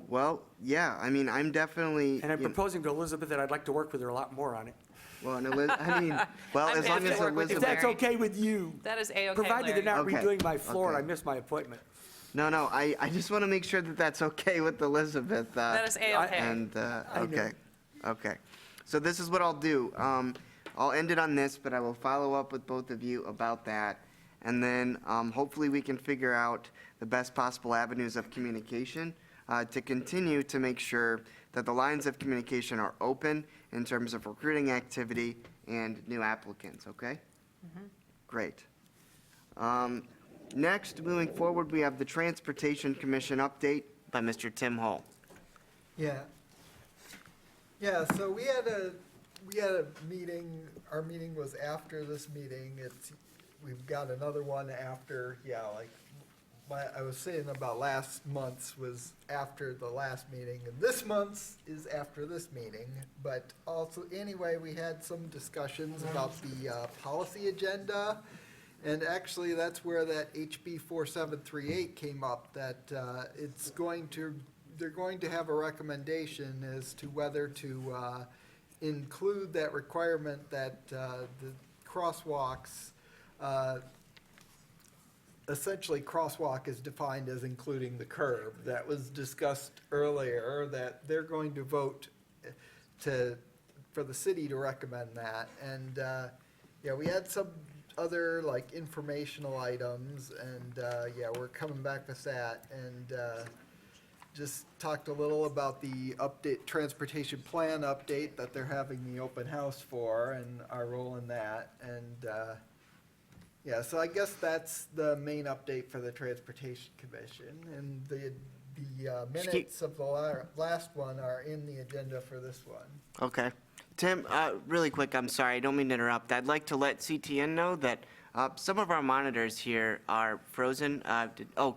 A: Well, yeah, I mean, I'm definitely.
E: And I'm proposing to Elizabeth that I'd like to work with her a lot more on it.
A: Well, and I mean, well,
C: I'm
A: as long
C: happy to
A: as
C: work with you,
E: If
A: Elizabeth.
E: that's okay with you.
C: That is A-okay,
E: Provided they're not
A: Okay,
E: redoing my floor and I
A: okay.
E: miss my appointment.
A: No, I just want to make sure that that's okay with Elizabeth.
C: That is A-okay.
A: And,
E: know.
A: okay. So this is what I'll do. I'll end it on this, but I will follow up with both of you about that. And then hopefully we can figure out the best possible avenues of communication to continue to make sure that the lines of communication are open in terms of recruiting activity and new applicants, okay? Great. Next, moving forward, we have the Transportation Commission update by Mr. Tim Hull.
K: Yeah. Yeah, so we had a meeting, our meeting was after this meeting. We've got another one after, I was saying about last month's was after the last meeting, and this month's is after this meeting. But also, anyway, we had some discussions about the policy agenda. And actually, that's where that HB 4738 came up, that they're going to have a recommendation as to whether to include that requirement that the crosswalks, essentially crosswalk is defined as including the curb. That was discussed earlier, that they're going to vote for the city to recommend that. And, we had some other informational items, and we're coming back with that, and just talked a little about the transportation plan update that they're having the open house for, and our role in that, and so I guess that's the main update for the Transportation Commission, and the minutes of the last one are in the agenda for this one.
A: Okay. Tim, really quick, I'm sorry, I don't mean to interrupt. I'd like to let CTN know that some of our monitors here are frozen.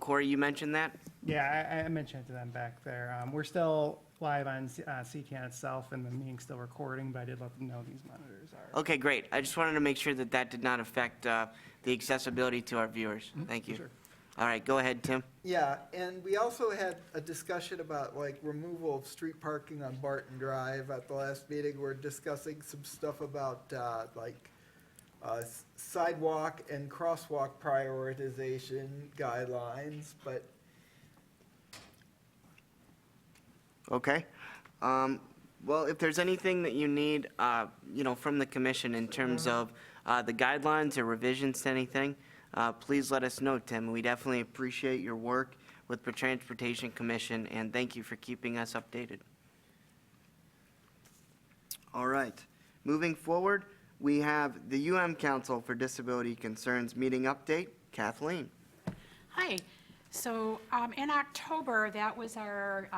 A: Corey, you mentioned that?
I: Yeah, I mentioned it to them back there. We're still live on CTN itself, and the meeting's still recording, but I did let them know these monitors are.
A: Okay, great. I just wanted to make sure that that did not affect the accessibility to our viewers. Thank you.
I: Sure.
A: All right, go ahead, Tim.
K: Yeah, and we also had a discussion about removal of street parking on Barton Drive at the last meeting. We're discussing some stuff about sidewalk and crosswalk prioritization guidelines, but.
A: Okay. Well, if there's anything that you need, from the commission in terms of the guidelines or revisions to anything, please let us know, Tim. We definitely appreciate your work with the Transportation Commission, and thank you for keeping us updated. All right. Moving forward, we have the Council for Disability Concerns meeting update. Kathleen.
H: Hi. So in October, that was our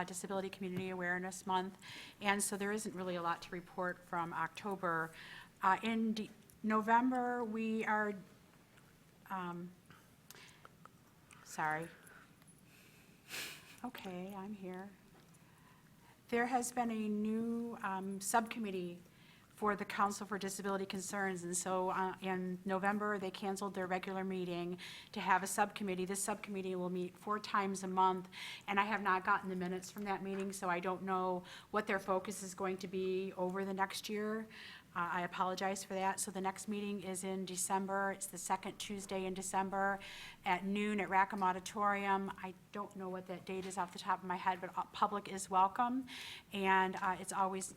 H: Disability Community Awareness Month, and so there isn't really a lot to report from October. In November, we are, sorry. Okay, I'm here. There has been a new subcommittee for the Council for Disability Concerns, and so in November, they canceled their regular meeting to have a subcommittee. This subcommittee will meet 4 times a month, and I have not gotten the minutes from that meeting, so I don't know what their focus is going to be over the next year. I apologize for that. So the next meeting is in December. It's the second Tuesday in December at noon at Rackham Auditorium. I don't know what that date is off the top of my head, but public is welcome. And it's always,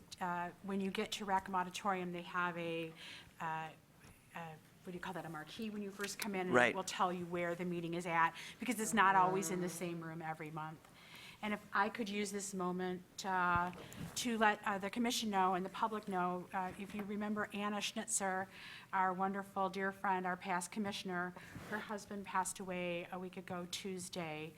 H: when you get to Rackham Auditorium, they have a, what do you call that, a marquee when you first come in? And
A: Right.
H: it will tell you where the meeting is at, because it's not always in the same room every month. And if I could use this moment to let the commission know and the public know, if you remember Anna Schnitzer, our wonderful dear friend, our past commissioner, her husband passed away a week ago Tuesday,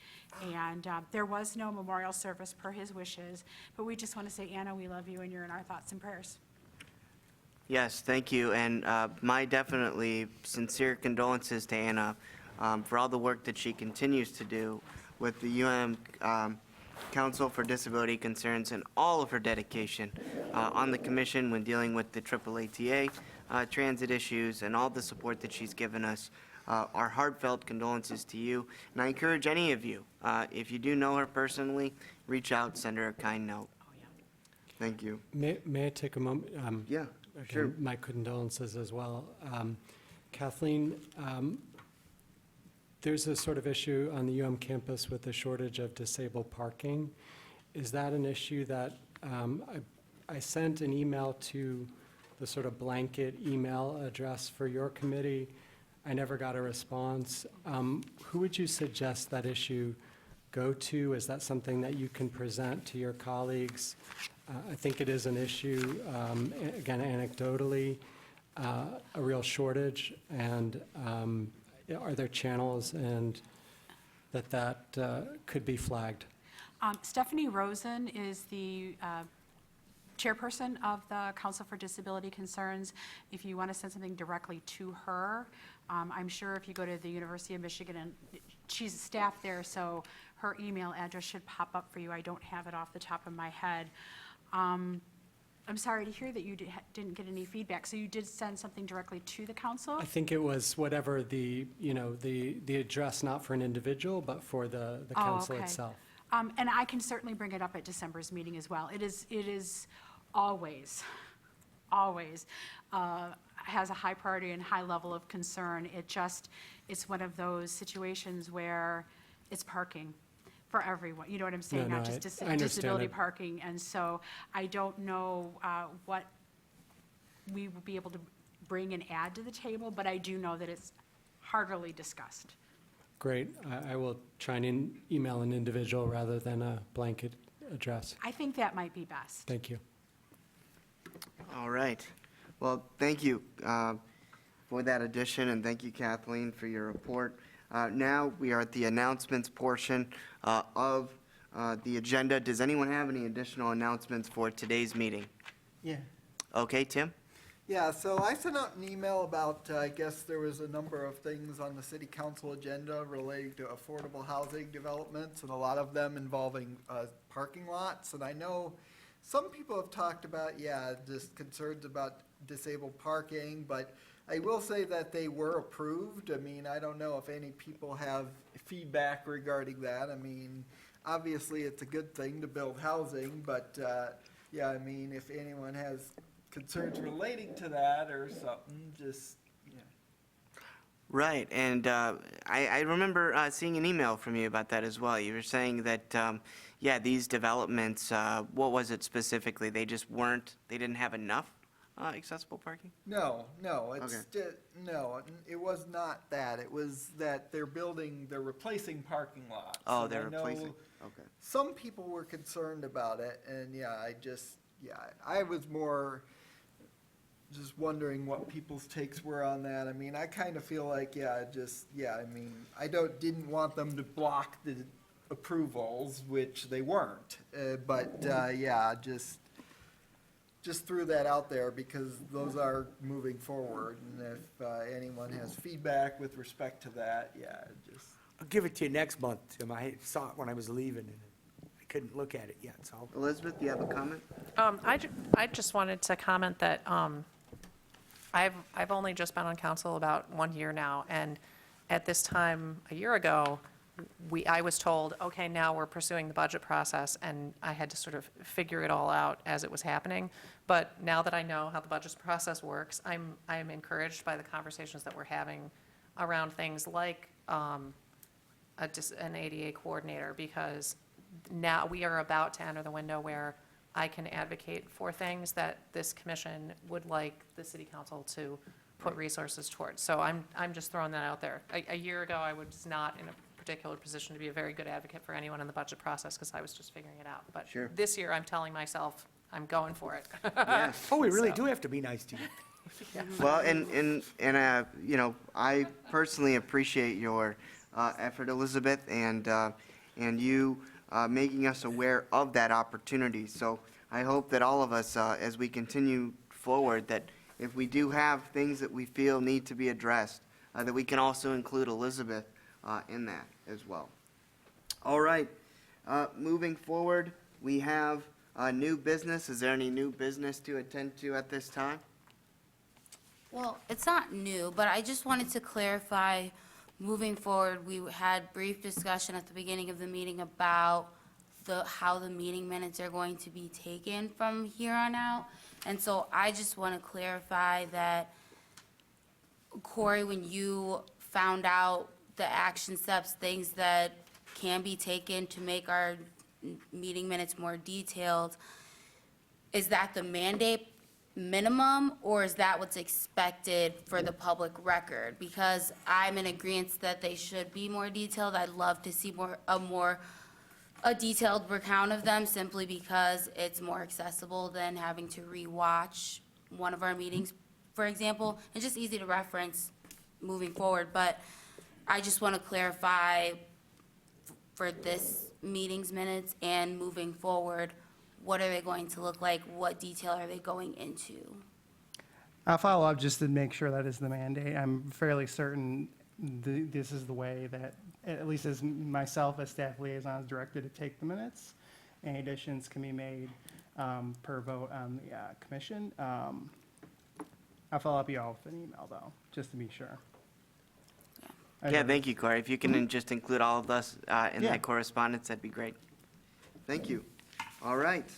H: and there was no memorial service per his wishes, but we just want to say, Anna, we love you and you're in our thoughts and prayers.
A: Yes, thank you, and my definitely sincere condolences to Anna for all the work that she continues to do with the Council for Disability Concerns and all of her dedication on the commission when dealing with the AAATA transit issues and all the support that she's given us. Our heartfelt condolences to you, and I encourage any of you, if you do know her personally, reach out, send her a kind note. Thank you.
F: May I take a moment?
A: Yeah,
F: Again,
A: sure.
F: my condolences as well. Kathleen, there's a sort of issue on the campus with the shortage of disabled parking. Is that an issue that, I sent an email to the sort of blanket email address for your committee. I never got a response. Who would you suggest that issue go to? Is that something that you can present to your colleagues? I think it is an issue, again, anecdotally, a real shortage, and are there channels and that could be flagged?
H: Stephanie Rosen is the chairperson of the Council for Disability Concerns. If you want to send something directly to her, I'm sure if you go to the University of Michigan, and she's staff there, so her email address should pop up for you. I don't have it off the top of my head. I'm sorry to hear that you didn't get any feedback. So you did send something directly to the council?
F: I think it was whatever the address, not for an individual, but for the council
H: okay.
F: itself.
H: And I can certainly bring it up at December's meeting as well. It is always has a high priority and high level of concern. It's one of those situations where it's parking for everyone, you know what I'm saying?
F: No,
H: Not
F: I
H: just
F: understand
H: disability
F: it.
H: parking. And so I don't know what we will be able to bring and add to the table, but I do know that it's heartily discussed.
F: Great. I will try and email an individual rather than a blanket address.
H: I think that might be best.
F: Thank you.
A: All right. Well, thank you for that addition, and thank you, Kathleen, for your report. Now we are at the announcements portion of the agenda. Does anyone have any additional announcements for today's meeting?
K: Yeah.
A: Okay, Tim?
K: Yeah, so I sent out an email about, I guess there was a number of things on the city council agenda relating to affordable housing developments, and a lot of them involving parking lots. And I know some people have talked about, just concerns about disabled parking, but I will say that they were approved. I mean, I don't know if any people have feedback regarding that. I mean, obviously, it's a good thing to build housing, but, I mean, if anyone has concerns relating to that or something, just,
A: Right, and I remember seeing an email from you about that as well. You were saying that, these developments, what was it specifically? They didn't have enough accessible parking?
K: No, it's,
A: Okay.
K: no, it was not that. It was that they're replacing parking lots.
A: Oh,
K: And
A: they're
K: I know
A: replacing, okay.
K: Some people were concerned about it, and I was more just wondering what people's takes were on that. I mean, I kind of feel like, I mean, I didn't want them to block the approvals, which they weren't. Just threw that out there because those are moving forward, and if anyone has feedback with respect to that, just.
E: I'll give it to you next month, Tim. I saw it when I was leaving, and I couldn't look at it yet, so.
A: Elizabeth, do you have a comment?
C: I just wanted to comment that I've only just been on council about 1 year now, and at this time, a year ago, I was told, okay, now we're pursuing the budget process, and I had to sort of figure it all out as it was happening. But now that I know how the budget process works, I'm encouraged by the conversations that we're having around things like an ADA coordinator, because now we are about to enter the window where I can advocate for things that this commission would like the city council to put resources towards. So I'm just throwing that out there. A year ago, I was not in a particular position to be a very good advocate for anyone in the budget process because I was just figuring it out. But
A: Sure.
C: this year, I'm telling myself, I'm going for it.
A: Yes.
E: Oh, we really
C: So-
E: do have to be nice to you.
A: Well, you know, I personally appreciate your effort, Elizabeth, and you making us aware of that opportunity. So I hope that all of us, as we continue forward, that if we do have things that we feel need to be addressed, that we can also include Elizabeth in that as well. All right, moving forward, we have new business. Is there any new business to attend to at this time?
G: Well, it's not new, but I just wanted to clarify, moving forward, we had brief discussion at the beginning of the meeting about how the meeting minutes are going to be taken from here on out. And so I just want to clarify that, Corey, when you found out the action steps, things that can be taken to make our meeting minutes more detailed, is that the mandate minimum, or is that what's expected for the public record? Because I'm in agreement that they should be more detailed. I'd love to see a detailed recount of them, simply because it's more accessible than having to rewatch one of our meetings, for example. It's just easy to reference moving forward, but I just want to clarify for this meeting's minutes and moving forward, what are they going to look like? What detail are they going into?
I: I'll follow up just to make sure that is the mandate. I'm fairly certain this is the way that, at least as myself as staff liaison, is directed to take the minutes. Any additions can be made per vote on the commission. I'll follow up you all with an email, though, just to be sure.
A: Yeah, thank you, Corey. If you can just include all of us in
E: Yeah.
A: that correspondence, that'd be great. Thank you. All right.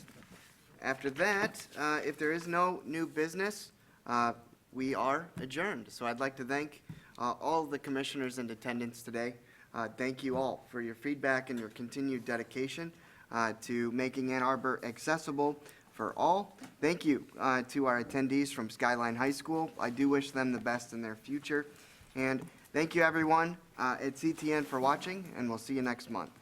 A: After that, if there is no new business, we are adjourned. So I'd like to thank all of the commissioners in attendance today. Thank you all for your feedback and your continued dedication to making Ann Arbor accessible for all. Thank you to our attendees from Skyline High School. I do wish them the best in their future. And thank you, everyone at CTN, for watching, and we'll see you next month.